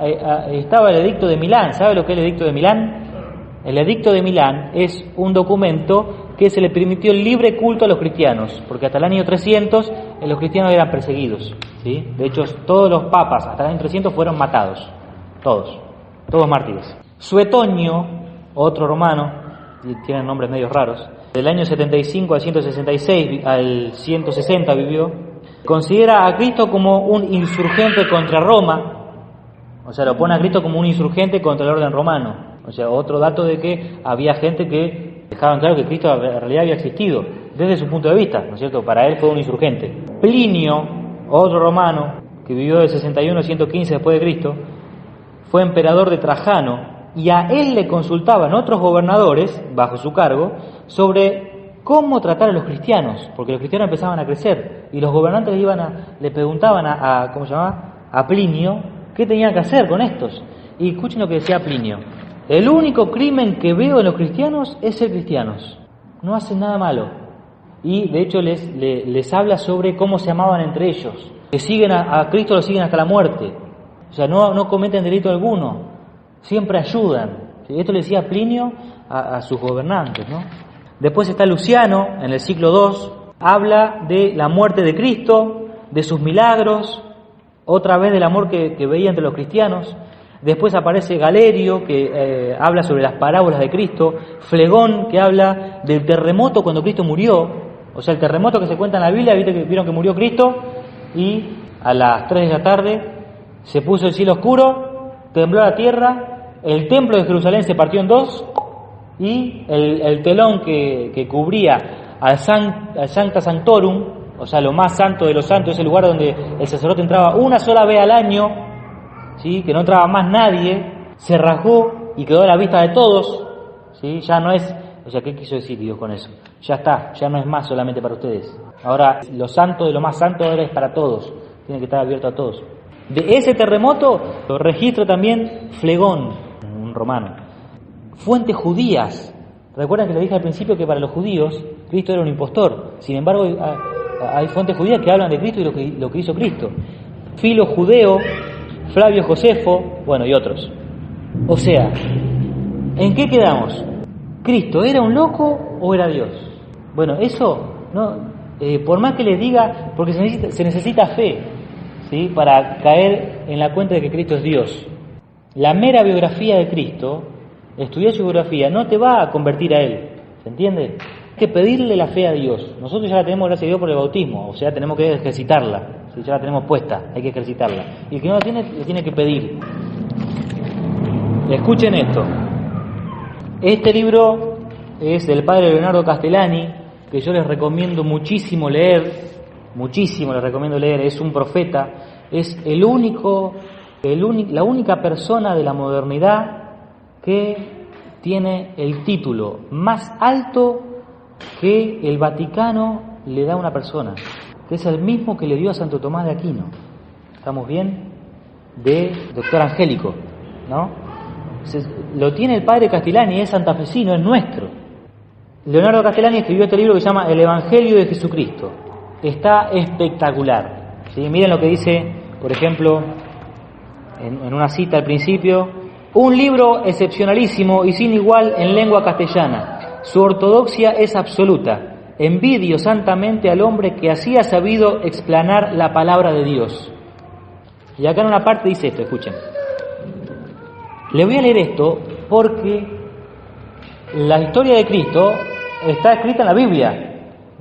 estaba el Edicto de Milán. ¿Sabe lo que es el Edicto de Milán? El Edicto de Milán es un documento que se le permitió el libre culto a los cristianos, porque hasta el año 300 los cristianos eran perseguidos, ¿sí? De hecho, todos los papas hasta el año 300 fueron matados, todos mártires. Suetonio, otro romano, y tienen nombres medio raros, del año 75 al 166 al 160 vivió, considera a Cristo como un insurgente contra Roma, o sea, lo pone a Cristo como un insurgente contra el orden romano. O sea, otro dato de que había gente que dejaban claro que Cristo en realidad había existido, desde su punto de vista, ¿no es cierto? Para él fue un insurgente. Plinio, otro romano, que vivió del 61 al 115 después de Cristo, fue emperador de Trajano, y a él le consultaban otros gobernadores, bajo su cargo, sobre cómo tratar a los cristianos, porque los cristianos empezaban a crecer, y los gobernantes le preguntaban ¿cómo se llamaba?, a Plinio, qué tenían que hacer con estos. Y escuchen lo que decía Plinio: el único crimen que veo en los cristianos es ser cristianos, no hacen nada malo. Y de hecho les habla sobre cómo se amaban entre ellos, que siguen a Cristo, lo siguen hasta la muerte, o sea, no cometen delito alguno, siempre ayudan. Esto le decía Plinio a sus gobernantes, ¿no? Después está Luciano, en el siglo II, habla de la muerte de Cristo, de sus milagros, otra vez del amor que veía entre los cristianos. Después aparece Galerio, que habla sobre las parábolas de Cristo, Flegón, que habla del terremoto cuando Cristo murió, o sea, el terremoto que se cuenta en la Biblia. Vieron que murió Cristo y a las 3 de la tarde se puso el cielo oscuro, tembló la tierra, el templo de Jerusalén se partió en dos, y el telón que cubría al Sancta Sanctorum, o sea, lo más santo de los santos, ese lugar donde el sacerdote entraba una sola vez al año, ¿sí?, que no entraba más nadie, se rasgó y quedó a la vista de todos, ¿sí? Ya no es, o sea, ¿qué quiso decir Dios con eso? Ya está, ya no es más solamente para ustedes. Ahora, lo santo de lo más santo ahora es para todos, tiene que estar abierto a todos. De ese terremoto lo registra también Flegón, un romano. Fuentes judías. Recuerdan que le dije al principio que para los judíos Cristo era un impostor. Sin embargo, hay fuentes judías que hablan de Cristo y lo que hizo Cristo. Filo judeo, Flavio Josefo, bueno, y otros. O sea, ¿en qué quedamos? ¿Cristo era un loco o era Dios? Bueno, eso, no, por más que les diga, porque se necesita fe, ¿sí?, para caer en la cuenta de que Cristo es Dios. La mera biografía de Cristo estudiar su biografía no te va a convertir a Él, ¿se entiende? Hay que pedirle la fe a Dios. Nosotros ya la tenemos, gracias a Dios, por el bautismo, o sea, tenemos que ejercitarla, ¿sí? Ya la tenemos puesta, hay que ejercitarla. Y el que no la tiene, le tiene que pedir. Escuchen esto. Este libro es del padre Leonardo Castellani, que yo les recomiendo muchísimo leer, es un profeta, es la única persona de la modernidad que tiene el título más alto que el Vaticano le da a una persona, que es el mismo que le dio a Santo Tomás de Aquino. ¿Estamos bien? De doctor angélico, ¿no? Lo tiene el padre Castellani, es santafesino, es nuestro. Leonardo Castellani escribió este libro que se llama El Evangelio de Jesucristo. Está espectacular, ¿sí? Miren lo que dice, por ejemplo, en una cita al principio: un libro excepcionalísimo y sin igual en lengua castellana. Su ortodoxia es absoluta. Envidio santamente al hombre que así ha sabido explanar la palabra de Dios. Y acá en una parte dice esto, escuchen. Le voy a leer esto porque la historia de Cristo está escrita en la Biblia,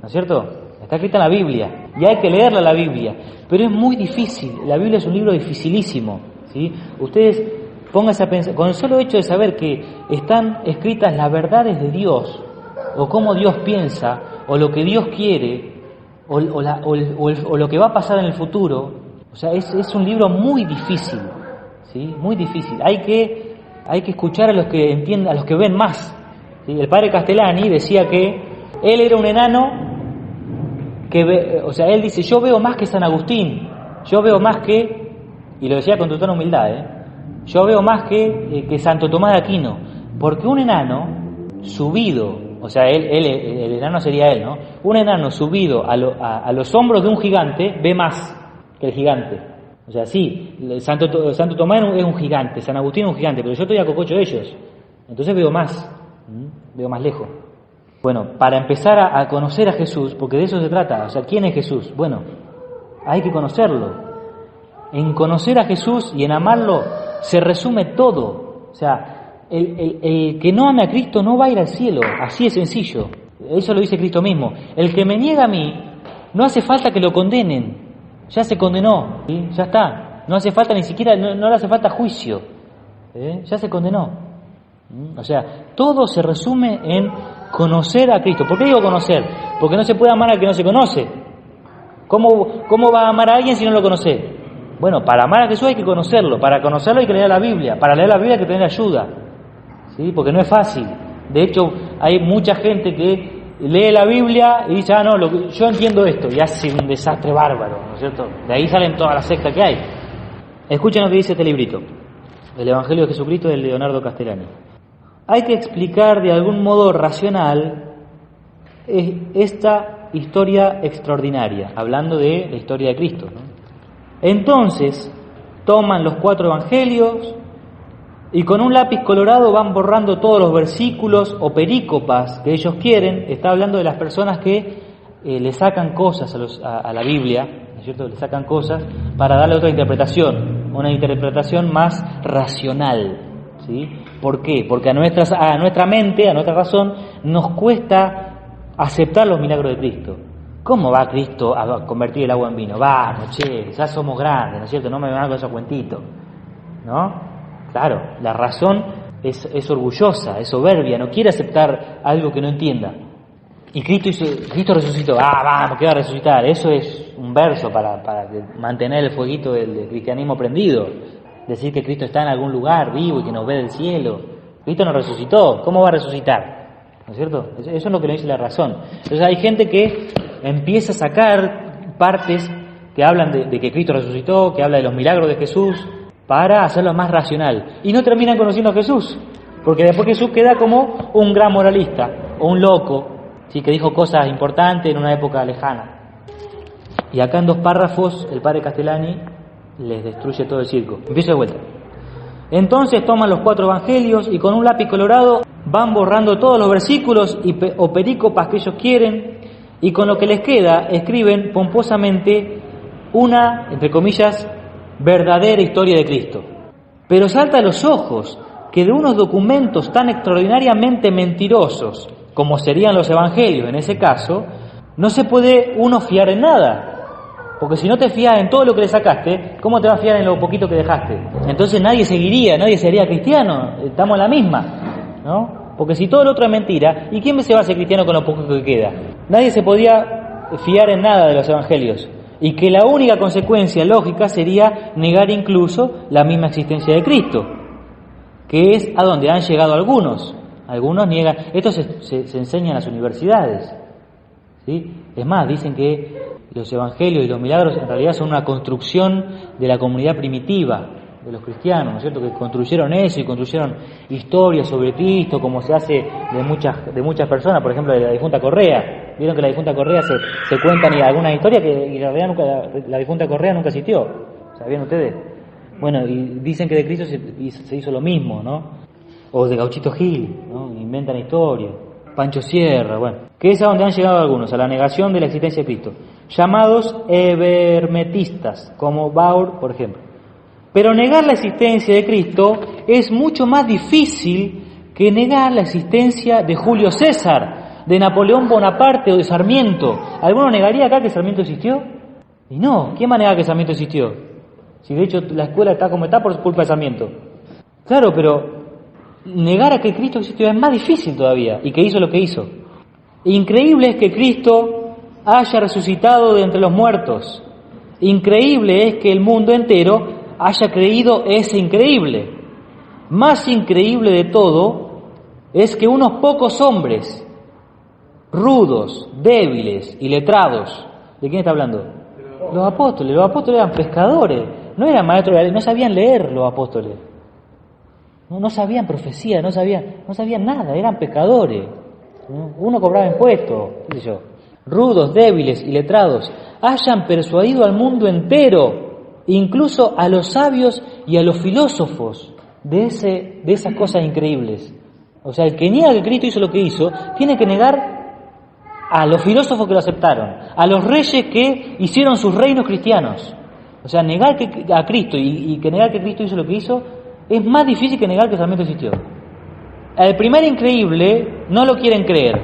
¿no es cierto? Está escrita en la Biblia y hay que leerla la Biblia, pero es muy difícil. La Biblia es un libro dificilísimo, ¿sí? Ustedes pónganse a pensar, con el solo hecho de saber que están escritas las verdades de Dios, o cómo Dios piensa, o lo que Dios quiere, o lo que va a pasar en el futuro, o sea, es un libro muy difícil, ¿sí? Muy difícil. Hay que escuchar a los que entienden, a los que ven más, ¿sí? El padre Castellani decía que él era un enano él dice: yo veo más que San Agustín, yo veo más que, y lo decía con total humildad, yo veo más que Santo Tomás de Aquino, porque un enano subido, o sea, el enano sería él, ¿no? Un enano subido a los hombros de un gigante ve más que el gigante. O sea, sí, Santo Tomás es un gigante, San Agustín es un gigante, pero yo estoy a cococho de ellos, entonces veo más lejos. Bueno, para empezar a conocer a Jesús, porque de eso se trata, o sea, ¿quién es Jesús? Bueno, hay que conocerlo. En conocer a Jesús y en amarlo se resume todo. O sea, el que no ame a Cristo no va a ir al cielo, así de sencillo. Eso lo dice Cristo mismo. El que me niega a mí, no hace falta que lo condenen, ya se condenó, ¿sí? Ya está. No hace falta ni siquiera, no le hace falta juicio, ya se condenó. O sea, todo se resume en conocer a Cristo. ¿Por qué digo conocer? Porque no se puede amar al que no se conoce. ¿Cómo va a amar a alguien si no lo conoce? Bueno, para amar a Jesús hay que conocerlo. Para conocerlo hay que leer la Biblia. Para leer la Biblia hay que tener ayuda, ¿sí? Porque no es fácil. De hecho, hay mucha gente que lee la Biblia y dice: yo entiendo esto, y hace un desastre bárbaro, ¿no es cierto? De ahí salen todas las sectas que hay. Escuchen lo que dice este librito, El Evangelio de Jesucristo, de Leonardo Castellani. Hay que explicar de algún modo racional esta historia extraordinaria, hablando de la historia de Cristo, ¿no? Entonces toman los 4 evangelios y con un lápiz colorado van borrando todos los versículos o perícopas que ellos quieren. Está hablando de las personas que le sacan cosas a la Biblia, ¿no es cierto? Le sacan cosas para darle otra interpretación, una interpretación más racional, ¿sí? ¿Por qué? Porque a nuestra mente, a nuestra razón, nos cuesta aceptar los milagros de Cristo. ¿Cómo va Cristo a convertir el agua en vino? Vamos, ya somos grandes, ¿no es cierto? No me van con esos cuentitos, ¿no? Claro, la razón es orgullosa, es soberbia, no quiere aceptar algo que no entienda. Y Cristo resucitó. Vamos, ¿qué va a resucitar? Eso es un verso para mantener el fueguito del cristianismo prendido. Decir que Cristo está en algún lugar vivo y que nos ve del cielo. Cristo no resucitó, ¿cómo va a resucitar? ¿No es cierto? Eso es lo que nos dice la razón. Entonces hay gente que empieza a sacar partes que hablan de que Cristo resucitó, que habla de los milagros de Jesús, para hacerlo más racional. Y no terminan conociendo a Jesús, porque después Jesús queda como un gran moralista, o un loco, ¿sí? Que dijo cosas importantes en una época lejana. Y acá en 2 párrafos el padre Castellani les destruye todo el circo. Empiezo de vuelta. Entonces toman los 4 evangelios y con un lápiz colorado van borrando todos los versículos o perícopas que ellos quieren, y con lo que les queda escriben pomposamente una, entre comillas, verdadera historia de Cristo. Pero salta a los ojos que de unos documentos tan extraordinariamente mentirosos como serían los evangelios en ese caso, no se puede uno fiar en nada. Porque si no te fías en todo lo que le sacaste, ¿cómo te vas a fiar en lo poquito que dejaste? Entonces nadie sería cristiano, estamos en la misma, ¿no? Porque si todo lo otro es mentira, ¿y quién se va a hacer cristiano con lo poco que queda? Nadie se podía fiar en nada de los evangelios. Y que la única consecuencia lógica sería negar incluso la misma existencia de Cristo, que es a donde han llegado algunos. Algunos niegan. Esto se enseña en las universidades, ¿sí? Es más, dicen que los evangelios y los milagros en realidad son una construcción de la comunidad primitiva de los cristianos, ¿no es cierto? Que construyeron eso y construyeron historias sobre Cristo, como se hace de muchas personas, por ejemplo de la difunta Correa. Vieron que la difunta Correa se cuentan y algunas historias que en realidad la difunta Correa nunca existió. ¿Sabían ustedes? Bueno, y dicen que de Cristo se hizo lo mismo, ¿no? O de Gauchito Gil, ¿no? Inventan historias. Pancho Sierra, bueno. Que es a donde han llegado algunos, a la negación de la existencia de Cristo. Llamados hermetistas, como Baur, por ejemplo. Pero negar la existencia de Cristo es mucho más difícil que negar la existencia de Julio César, de Napoleón Bonaparte o de Sarmiento. ¿Alguno negaría acá que Sarmiento existió? Y no, ¿quién va a negar que Sarmiento existió? Si de hecho la escuela está como está por culpa de Sarmiento. Claro, pero negar a que Cristo existió es más difícil todavía, y que hizo lo que hizo. Increíble es que Cristo haya resucitado de entre los muertos. Increíble es que el mundo entero haya creído ese increíble. Más increíble de todo es que unos pocos hombres, rudos, débiles y letrados, ¿de quién está hablando? Los apóstoles eran pescadores, no eran maestros, no sabían leer los apóstoles. No sabían profecía, no sabían nada, eran pescadores. Uno cobraba impuestos, qué sé yo. Rudos, débiles y letrados, hayan persuadido al mundo entero, incluso a los sabios y a los filósofos, de esas cosas increíbles. O sea, el que niega que Cristo hizo lo que hizo, tiene que negar a los filósofos que lo aceptaron, a los reyes que hicieron sus reinos cristianos. O sea, negar a Cristo y que negar que Cristo hizo lo que hizo es más difícil que negar que Sarmiento existió. El primer increíble no lo quieren creer,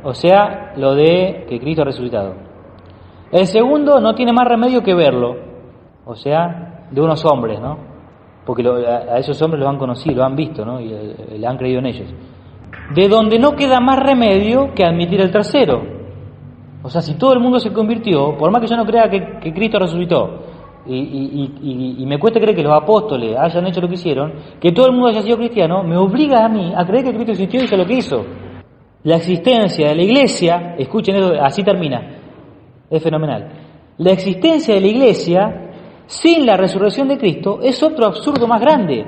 o sea, lo de que Cristo ha resucitado. El segundo no tiene más remedio que verlo, o sea, de unos hombres, ¿no? Porque a esos hombres los han conocido, lo han visto, ¿no? Y le han creído en ellos. De donde no queda más remedio que admitir el tercero. O sea, si todo el mundo se convirtió, por más que yo no crea que Cristo resucitó, y me cuesta creer que los apóstoles hayan hecho lo que hicieron, que todo el mundo haya sido cristiano, me obliga a mí a creer que Cristo existió y hizo lo que hizo. La existencia de la iglesia, escuchen esto, así termina, es fenomenal. La existencia de la iglesia sin la resurrección de Cristo es otro absurdo más grande.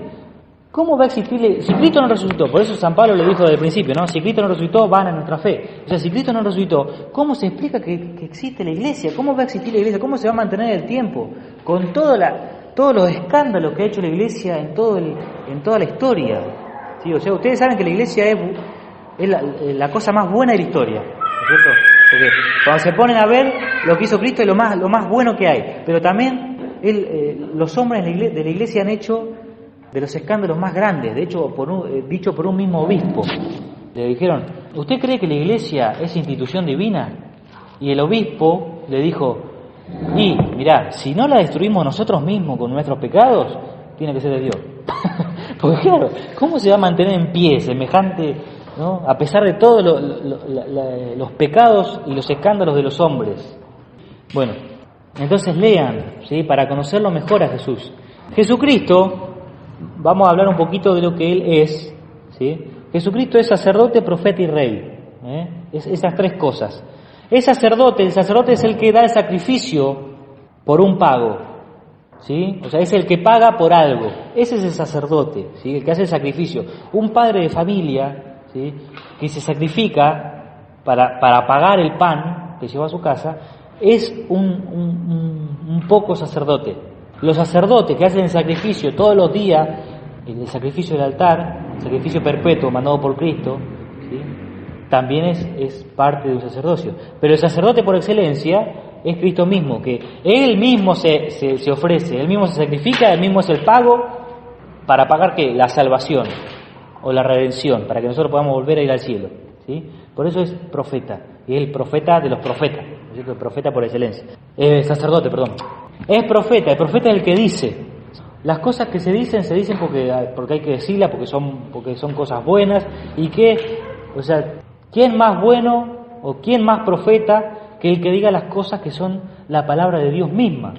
¿Cómo va a existir? Si Cristo no resucitó, por eso San Pablo lo dijo desde el principio, ¿no? Si Cristo no resucitó, vana nuestra fe. O sea, si Cristo no resucitó, ¿cómo se explica que existe la iglesia? ¿Cómo va a existir la iglesia? ¿Cómo se va a mantener el tiempo? Con todos los escándalos que ha hecho la iglesia en toda la historia. ¿Sí? O sea, ustedes saben que la iglesia es la cosa más buena de la historia, ¿no es cierto? Porque cuando se ponen a ver lo que hizo Cristo es lo más bueno que hay. Pero también los hombres de la iglesia han hecho de los escándalos más grandes, de hecho, dicho por un mismo obispo. Le dijeron, ¿usted cree que la iglesia es institución divina? Y el obispo le dijo, mirá, si no la destruimos nosotros mismos con nuestros pecados, tiene que ser de Dios. Porque claro, ¿cómo se va a mantener en pie semejante, ¿no? A pesar de todos los pecados y los escándalos de los hombres? Bueno, entonces lean, ¿sí? Para conocerlo mejor a Jesús. Jesucristo, vamos a hablar un poquito de lo que Él es, ¿sí? Jesucristo es sacerdote, profeta y rey, esas tres cosas. El sacerdote es el que da el sacrificio por un pago, ¿sí? O sea, es el que paga por algo. Ese es el sacerdote, ¿sí? El que hace el sacrificio. Un padre de familia, ¿sí? Que se sacrifica para pagar el pan que lleva a su casa, es un poco sacerdote. Los sacerdotes que hacen el sacrificio todos los días, el sacrificio del altar, el sacrificio perpetuo mandado por Cristo, ¿sí? También es parte de un sacerdocio. Pero el sacerdote por excelencia es Cristo mismo, que Él mismo se ofrece, Él mismo se sacrifica, Él mismo es el pago ¿Para pagar qué? La salvación o la redención, para que nosotros podamos volver a ir al cielo, ¿sí? Por eso es profeta, y es el profeta de los profetas, ¿no es cierto? El profeta por excelencia. Sacerdote, perdón. Es profeta, el profeta es el que dice. Las cosas que se dicen porque hay que decirlas, porque son cosas buenas, y ¿quién más bueno o quién más profeta que el que diga las cosas que son la palabra de Dios misma?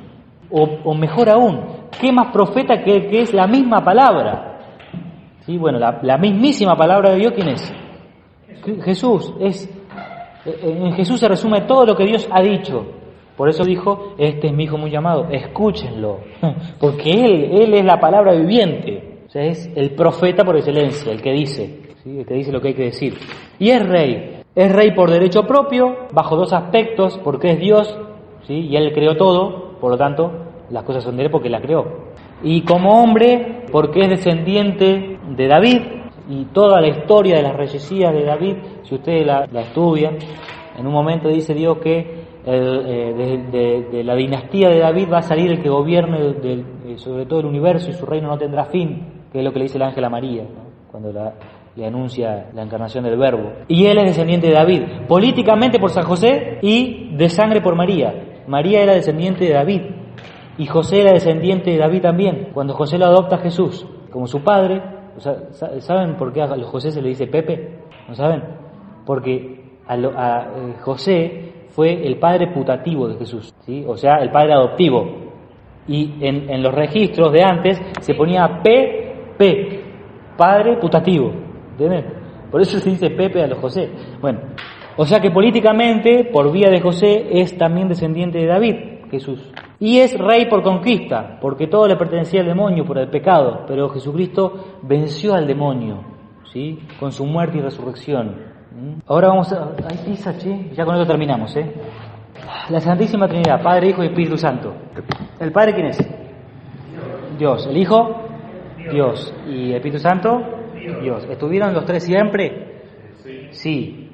O mejor aún, ¿qué más profeta que el que es la misma palabra? ¿Sí? Bueno, la mismísima palabra de Dios, ¿quién es? Jesús. En Jesús se resume todo lo que Dios ha dicho. Por eso dijo, este es mi hijo muy amado, escúchenlo, porque Él es la palabra viviente. O sea, es el profeta por excelencia, el que dice, ¿sí? El que dice lo que hay que decir. Y es rey por derecho propio, bajo dos aspectos, porque es Dios, ¿sí? Y Él creó todo, por lo tanto, las cosas son de Él porque las creó. Y como hombre, porque es descendiente de David, y toda la historia de las reyesías de David, si ustedes la estudian, en un momento dice Dios que de la dinastía de David va a salir el que gobierne sobre todo el universo y su reino no tendrá fin, que es lo que le dice el ángel a María, ¿no? Cuando le anuncia la encarnación del Verbo. Y él es descendiente de David, políticamente por San José y de sangre por María. María era descendiente de David y José era descendiente de David también. Cuando José lo adopta a Jesús como su padre, o sea, ¿saben por qué a José se le dice Pepe? ¿No saben? Porque a José fue el padre putativo de Jesús, ¿sí? O sea, el padre adoptivo. Y en los registros de antes se ponía P, padre putativo, ¿entienden? Por eso se dice Pepe a los José. Bueno, o sea que políticamente, por vía de José, es también descendiente de David, Jesús. Y es rey por conquista, porque todo le pertenecía al demonio por el pecado, pero Jesucristo venció al demonio, ¿sí? Con su muerte y resurrección. Ahora vamos a... Ay, pisa, che. Ya con esto terminamos, ¿eh? La Santísima Trinidad, Padre, Hijo y Espíritu Santo. ¿El Padre quién es? Dios. ¿El Hijo? Dios. ¿Y el Espíritu Santo? Dios. ¿Estuvieron los tres siempre? Sí.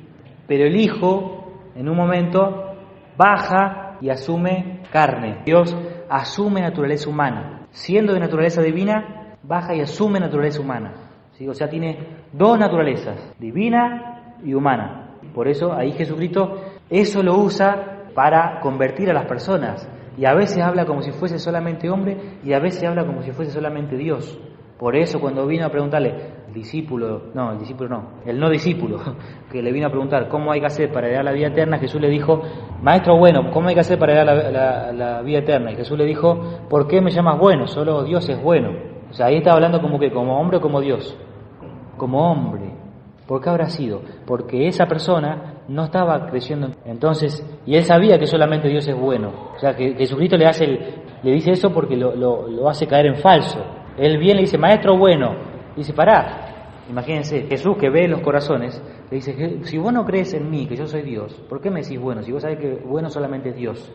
Pero el Hijo, en un momento, baja y asume carne. Dios asume naturaleza humana. Siendo de naturaleza divina, baja y asume naturaleza humana, ¿sí? O sea, tiene dos naturalezas, divina y humana. Por eso ahí Jesucristo eso lo usa para convertir a las personas. Y a veces habla como si fuese solamente hombre y a veces habla como si fuese solamente Dios. Por eso cuando vino a preguntarle el no discípulo, que le vino a preguntar cómo hay que hacer para heredar la vida eterna, Jesús le dijo, maestro bueno, ¿cómo hay que hacer para heredar la vida eterna? Y Jesús le dijo, ¿por qué me llamas bueno? Solo Dios es bueno. O sea, ahí está hablando como hombre o como Dios. Como hombre. ¿Por qué habrá sido? Porque esa persona no estaba creyendo. Entonces, y él sabía que solamente Dios es bueno. O sea, que Jesucristo le dice eso porque lo hace caer en falso. Él viene y le dice, maestro bueno. Y dice, pará. Imagínense, Jesús que ve los corazones, le dice, si vos no crees en mí, que yo soy Dios, ¿por qué me decís bueno? Si vos sabés que bueno solamente es Dios.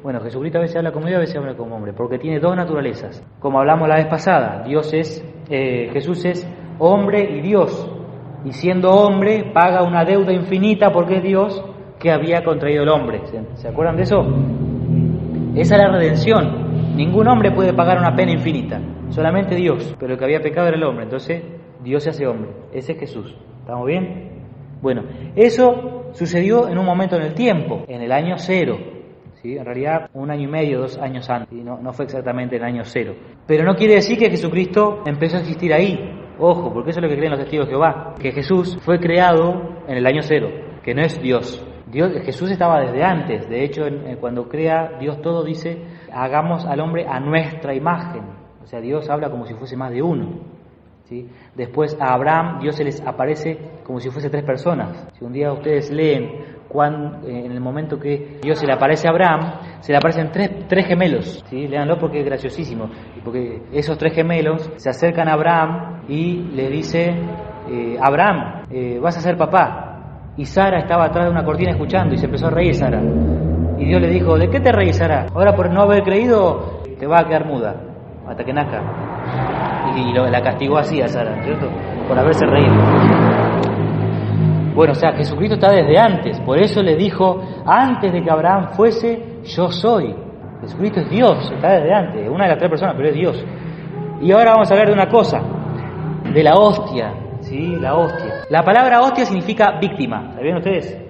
Bueno, Jesucristo a veces habla como Dios, a veces habla como hombre, porque tiene dos naturalezas. Como hablamos la vez pasada, Jesús es hombre y Dios. Y siendo hombre, paga una deuda infinita porque es Dios que había contraído el hombre. ¿Se acuerdan de eso? Esa es la redención. Ningún hombre puede pagar una pena infinita, solamente Dios. Pero el que había pecado era el hombre, entonces Dios se hace hombre. Ese es Jesús. ¿Estamos bien? Bueno, eso sucedió en un momento en el tiempo, en el año 0. ¿Sí? En realidad, 1 año y medio, 2 años antes. ¿Sí? No fue exactamente en el año 0. Pero no quiere decir que Jesucristo empezó a existir ahí. Ojo, porque eso es lo que creen los testigos de Jehová, que Jesús fue creado en el año 0, que no es Dios. Jesús estaba desde antes. De hecho, cuando crea Dios todo, dice, hagamos al hombre a nuestra imagen. O sea, Dios habla como si fuese más de uno, ¿sí? Después a Abraham, Dios se les aparece como si fuese 3 personas. Si un día ustedes leen en el momento que Dios se le aparece a Abraham, se le aparecen tres gemelos, ¿sí? Léanlo porque es graciosísimo. Porque esos 3 gemelos se acercan a Abraham y le dice, Abraham, vas a ser papá. Y Sara estaba atrás de una cortina escuchando y se empezó a reír Sara. Y Dios le dijo, ¿de qué te reís, Sara? Ahora por no haber creído te va a quedar muda hasta que nazca. Y la castigó así a Sara, ¿cierto? Por haberse reído. Bueno, o sea, Jesucristo está desde antes. Por eso le dijo, antes de que Abraham fuese, yo soy. Jesucristo es Dios, está desde antes. Es una de las 3 personas, pero es Dios. Y ahora vamos a hablar de una cosa, de la hostia, ¿sí? La hostia. La palabra hostia significa víctima, ¿sabían ustedes?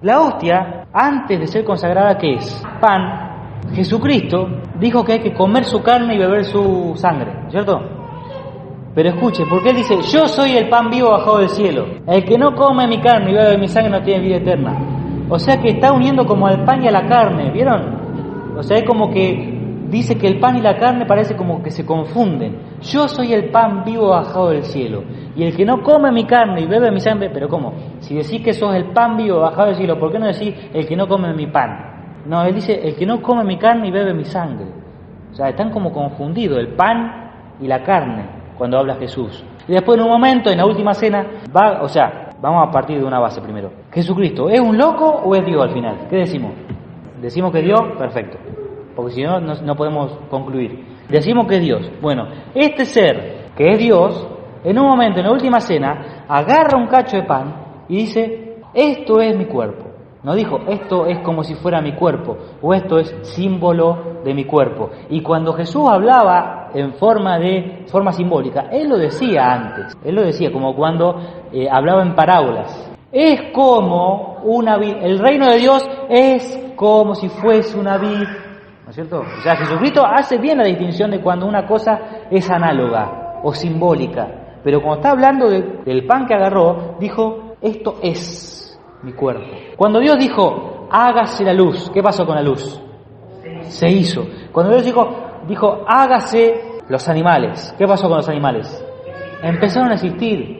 La hostia, antes de ser consagrada, ¿qué es? Pan. Jesucristo dijo que hay que comer su carne y beber su sangre, ¿cierto? Pero escuche, porque Él dice, yo soy el pan vivo bajado del cielo. El que no come mi carne y bebe mi sangre no tiene vida eterna. O sea que está uniendo como al pan y a la carne, ¿vieron? O sea, es como que dice que el pan y la carne parece como que se confunden. Yo soy el pan vivo bajado del cielo. Y el que no come mi carne y bebe mi sangre, pero ¿cómo? Si decís que sos el pan vivo bajado del cielo, ¿por qué no decís el que no come mi pan? No, Él dice el que no come mi carne y bebe mi sangre. O sea, están como confundidos el pan y la carne cuando habla Jesús. Y después en un momento, en la última cena, vamos a partir de una base primero. ¿Jesucristo es un loco o es Dios al final? ¿Qué decimos? ¿Decimos que es Dios? Perfecto. Porque si no, no podemos concluir. Decimos que es Dios. Bueno, este ser que es Dios, en un momento, en la última cena, agarra un cacho de pan y dice, esto es mi cuerpo. No dijo, esto es como si fuera mi cuerpo, o esto es símbolo de mi cuerpo. Y cuando Jesús hablaba en forma simbólica, Él lo decía antes. Él lo decía como cuando hablaba en parábolas. Es como una vid. El reino de Dios es como si fuese una vid. ¿No es cierto? O sea, Jesucristo hace bien la distinción de cuando una cosa es análoga o simbólica. Pero cuando está hablando del pan que agarró, dijo, esto es mi cuerpo. Cuando Dios dijo, hágase la luz, ¿qué pasó con la luz? Se hizo. Cuando Dios dijo, hágase los animales, ¿qué pasó con los animales? Empezaron a existir.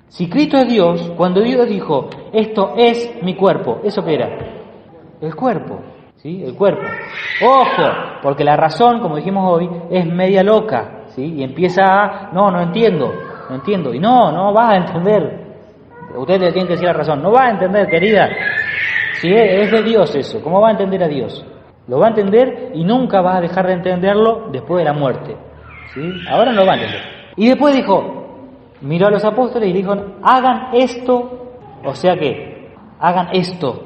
Si Cristo es Dios, cuando Dios dijo, esto es mi cuerpo, ¿eso qué era? El cuerpo, ¿sí? El cuerpo. Ojo, porque la razón, como dijimos hoy, es media loca, ¿sí? Y empieza a, no entiendo, y no vas a entender. Ustedes le tienen que decir la razón. No va a entender, querida. Si es de Dios eso, ¿cómo va a entender a Dios? Lo va a entender y nunca va a dejar de entenderlo después de la muerte. ¿Sí? Ahora no lo va a entender. Y después miró a los apóstoles y dijo, hagan esto, o sea que, hagan esto,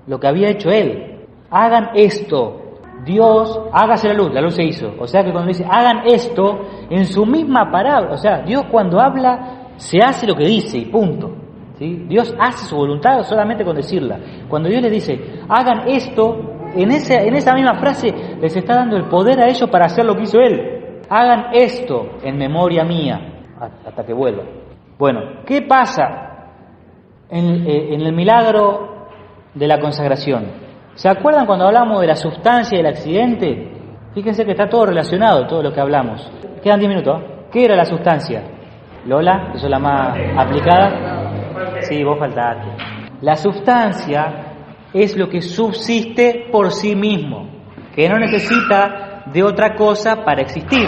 lo que había hecho Él. Hagan esto. Dios, hágase la luz se hizo. O sea que cuando dice, hagan esto, en su misma palabra, o sea, Dios cuando habla, se hace lo que dice y punto. ¿Sí? Dios hace su voluntad solamente con decirla. Cuando Dios les dice, hagan esto, en esa misma frase les está dando el poder a ellos para hacer lo que hizo Él. Hagan esto en memoria mía, hasta que vuelva. Bueno, ¿qué pasa en el milagro de la consagración? ¿Se acuerdan cuando hablamos de la sustancia del accidente? Fíjense que está todo relacionado, todo lo que hablamos. Quedan 10 minutos. ¿Qué era la sustancia? Lola, que sos la más aplicada. Sí, vos faltaste. La sustancia es lo que subsiste por sí mismo, que no necesita de otra cosa para existir.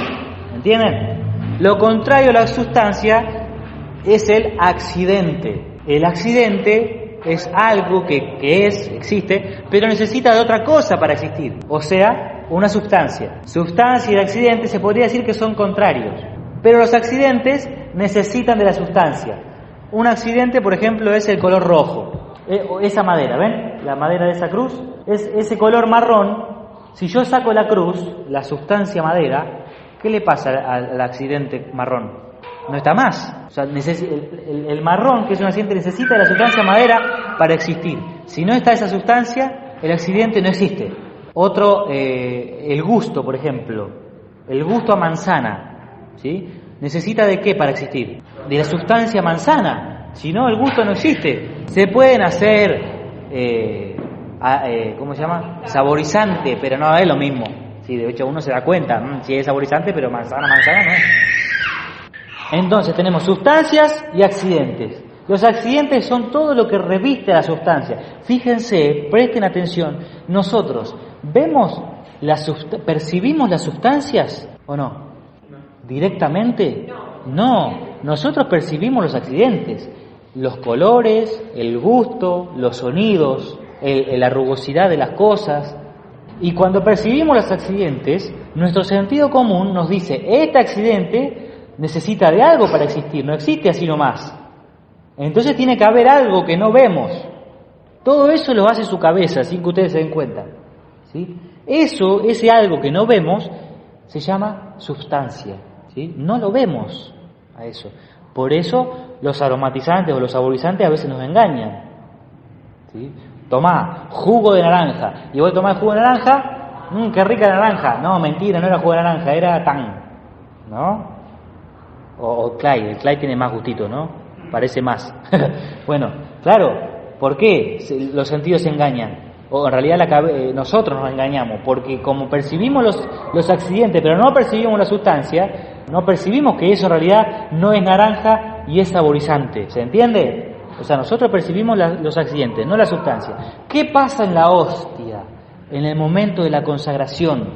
¿Entienden? Lo contrario a la sustancia es el accidente. El accidente es algo que existe, pero necesita de otra cosa para existir. O sea, una sustancia. Sustancia y el accidente se podría decir que son contrarios. Pero los accidentes necesitan de la sustancia. Un accidente, por ejemplo, es el color rojo. Esa madera, ¿ven? La madera de esa cruz. Es ese color marrón. Si yo saco la cruz, la sustancia madera, ¿qué le pasa al accidente marrón? No está más. O sea, el marrón, que es un accidente, necesita de la sustancia madera para existir. Si no está esa sustancia, el accidente no existe. Otro, el gusto, por ejemplo. El gusto a manzana. ¿Sí? ¿Necesita de qué para existir? De la sustancia manzana. Si no, el gusto no existe. Se pueden hacer, ¿cómo se llama? Saborizante, pero no es lo mismo. Sí, de hecho uno se da cuenta, si es saborizante, pero manzana no es. Entonces tenemos sustancias y accidentes. Los accidentes son todo lo que reviste a la sustancia. Fíjense, presten atención. Nosotros percibimos las sustancias o no. ¿Directamente? No. Nosotros percibimos los accidentes, los colores, el gusto, los sonidos, la rugosidad de las cosas. Y cuando percibimos los accidentes, nuestro sentido común nos dice, este accidente necesita de algo para existir, no existe así nomás. Entonces tiene que haber algo que no vemos. Todo eso lo hace su cabeza sin que ustedes se den cuenta. ¿Sí? Eso, ese algo que no vemos, se llama sustancia, ¿sí? No lo vemos a eso. Por eso los aromatizantes o los saborizantes a veces nos engañan, ¿sí? Tomá jugo de naranja, y vos tomás jugo de naranja, qué rica naranja. No, mentira, no era jugo de naranja, era tan, ¿no? O Clyde, el Clyde tiene más gustito, ¿no? Parece más. Bueno, claro, ¿por qué los sentidos se engañan? O en realidad nosotros nos engañamos, porque como percibimos los accidentes, pero no percibimos la sustancia, no percibimos que eso en realidad no es naranja y es saborizante. ¿Se entiende? O sea, nosotros percibimos los accidentes, no la sustancia. ¿Qué pasa en la hostia en el momento de la consagración?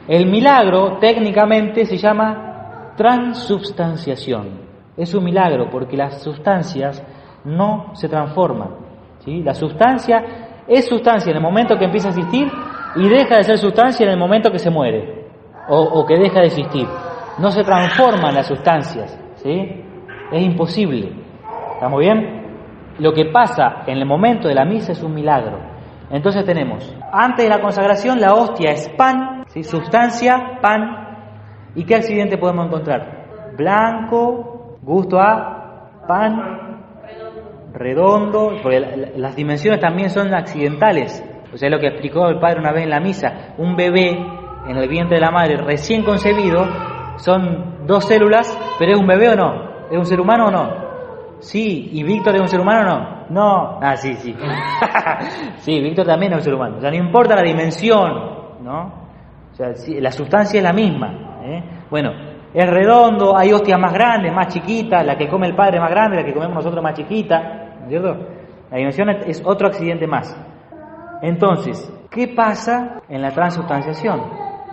El milagro técnicamente se llama transubstanciación. Es un milagro porque las sustancias no se transforman, ¿sí? La sustancia es sustancia en el momento que empieza a existir y deja de ser sustancia en el momento que se muere o que deja de existir. No se transforman las sustancias, ¿sí? Es imposible. ¿Estamos bien? Lo que pasa en el momento de la misa es un milagro. Entonces tenemos, antes de la consagración, la hostia es pan, ¿sí? Sustancia, pan. ¿Y qué accidente podemos encontrar? Blanco, gusto a pan, redondo, porque las dimensiones también son accidentales. O sea, lo que explicó el padre una vez en la misa, un bebé en el vientre de la madre recién concebido, son 2 células, pero ¿es un bebé o no? ¿Es un ser humano o no? Sí. ¿Y Víctor es un ser humano o no? No. Ah, sí. Sí, Víctor también es un ser humano. O sea, no importa la dimensión, ¿no? O sea, sí, la sustancia es la misma, ¿eh? Bueno, es redondo, hay hostias más grandes, más chiquitas, la que come el padre es más grande, la que comemos nosotros más chiquita, ¿cierto? La dimensión es otro accidente más. Entonces, ¿qué pasa en la transubstanciación?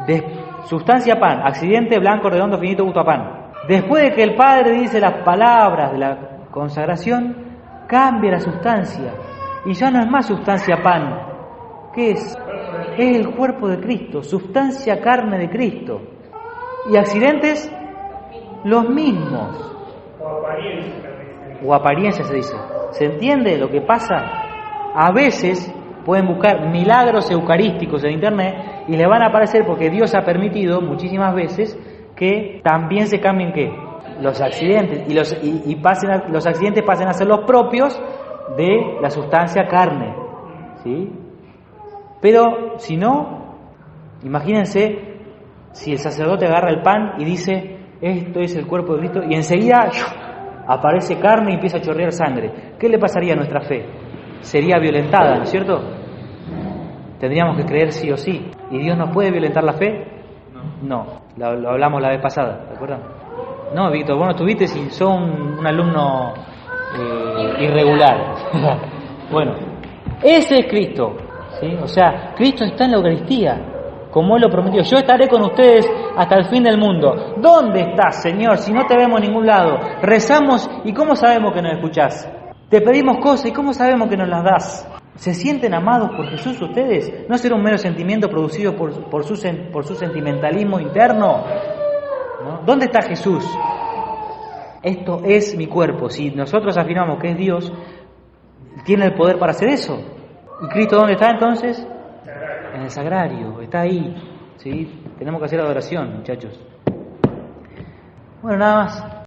De sustancia pan, accidente blanco, redondo, finito, gusto a pan. Después de que el padre dice las palabras de la consagración, cambia la sustancia y ya no es más sustancia pan. ¿Qué es? Es el cuerpo de Cristo, sustancia carne de Cristo. Y accidentes, los mismos. O apariencia se dice. ¿Se entiende lo que pasa? A veces pueden buscar milagros eucarísticos en internet y le van a aparecer porque Dios ha permitido muchísimas veces que también se cambien ¿qué? Los accidentes los accidentes pasen a ser los propios de la sustancia carne, ¿sí? Pero si no, imagínense si el sacerdote agarra el pan y dice esto es el cuerpo de Cristo y enseguida aparece carne y empieza a chorrear sangre. ¿Qué le pasaría a nuestra fe? Sería violentada, ¿no es cierto? Tendríamos que creer sí o sí. ¿Y Dios nos puede violentar la fe? No, lo hablamos la vez pasada, ¿te acuerdas? No, Víctor, vos no estuviste si sos un alumno irregular. Bueno, ese es Cristo, ¿sí? O sea, Cristo está en la Eucaristía, como Él lo prometió. Yo estaré con ustedes hasta el fin del mundo. ¿Dónde estás, Señor, si no te vemos en ningún lado? Rezamos y ¿cómo sabemos que nos escuchás? Te pedimos cosas y ¿cómo sabemos que nos las das? ¿Se sienten amados por Jesús ustedes? ¿No será un mero sentimiento producido por su sentimentalismo interno? ¿No? ¿Dónde está Jesús? Esto es mi cuerpo. Si nosotros afirmamos que es Dios, tiene el poder para hacer eso. ¿Y Cristo dónde está entonces? En el sagrario, está ahí. ¿Sí? Tenemos que hacer adoración, muchachos. Bueno, nada más.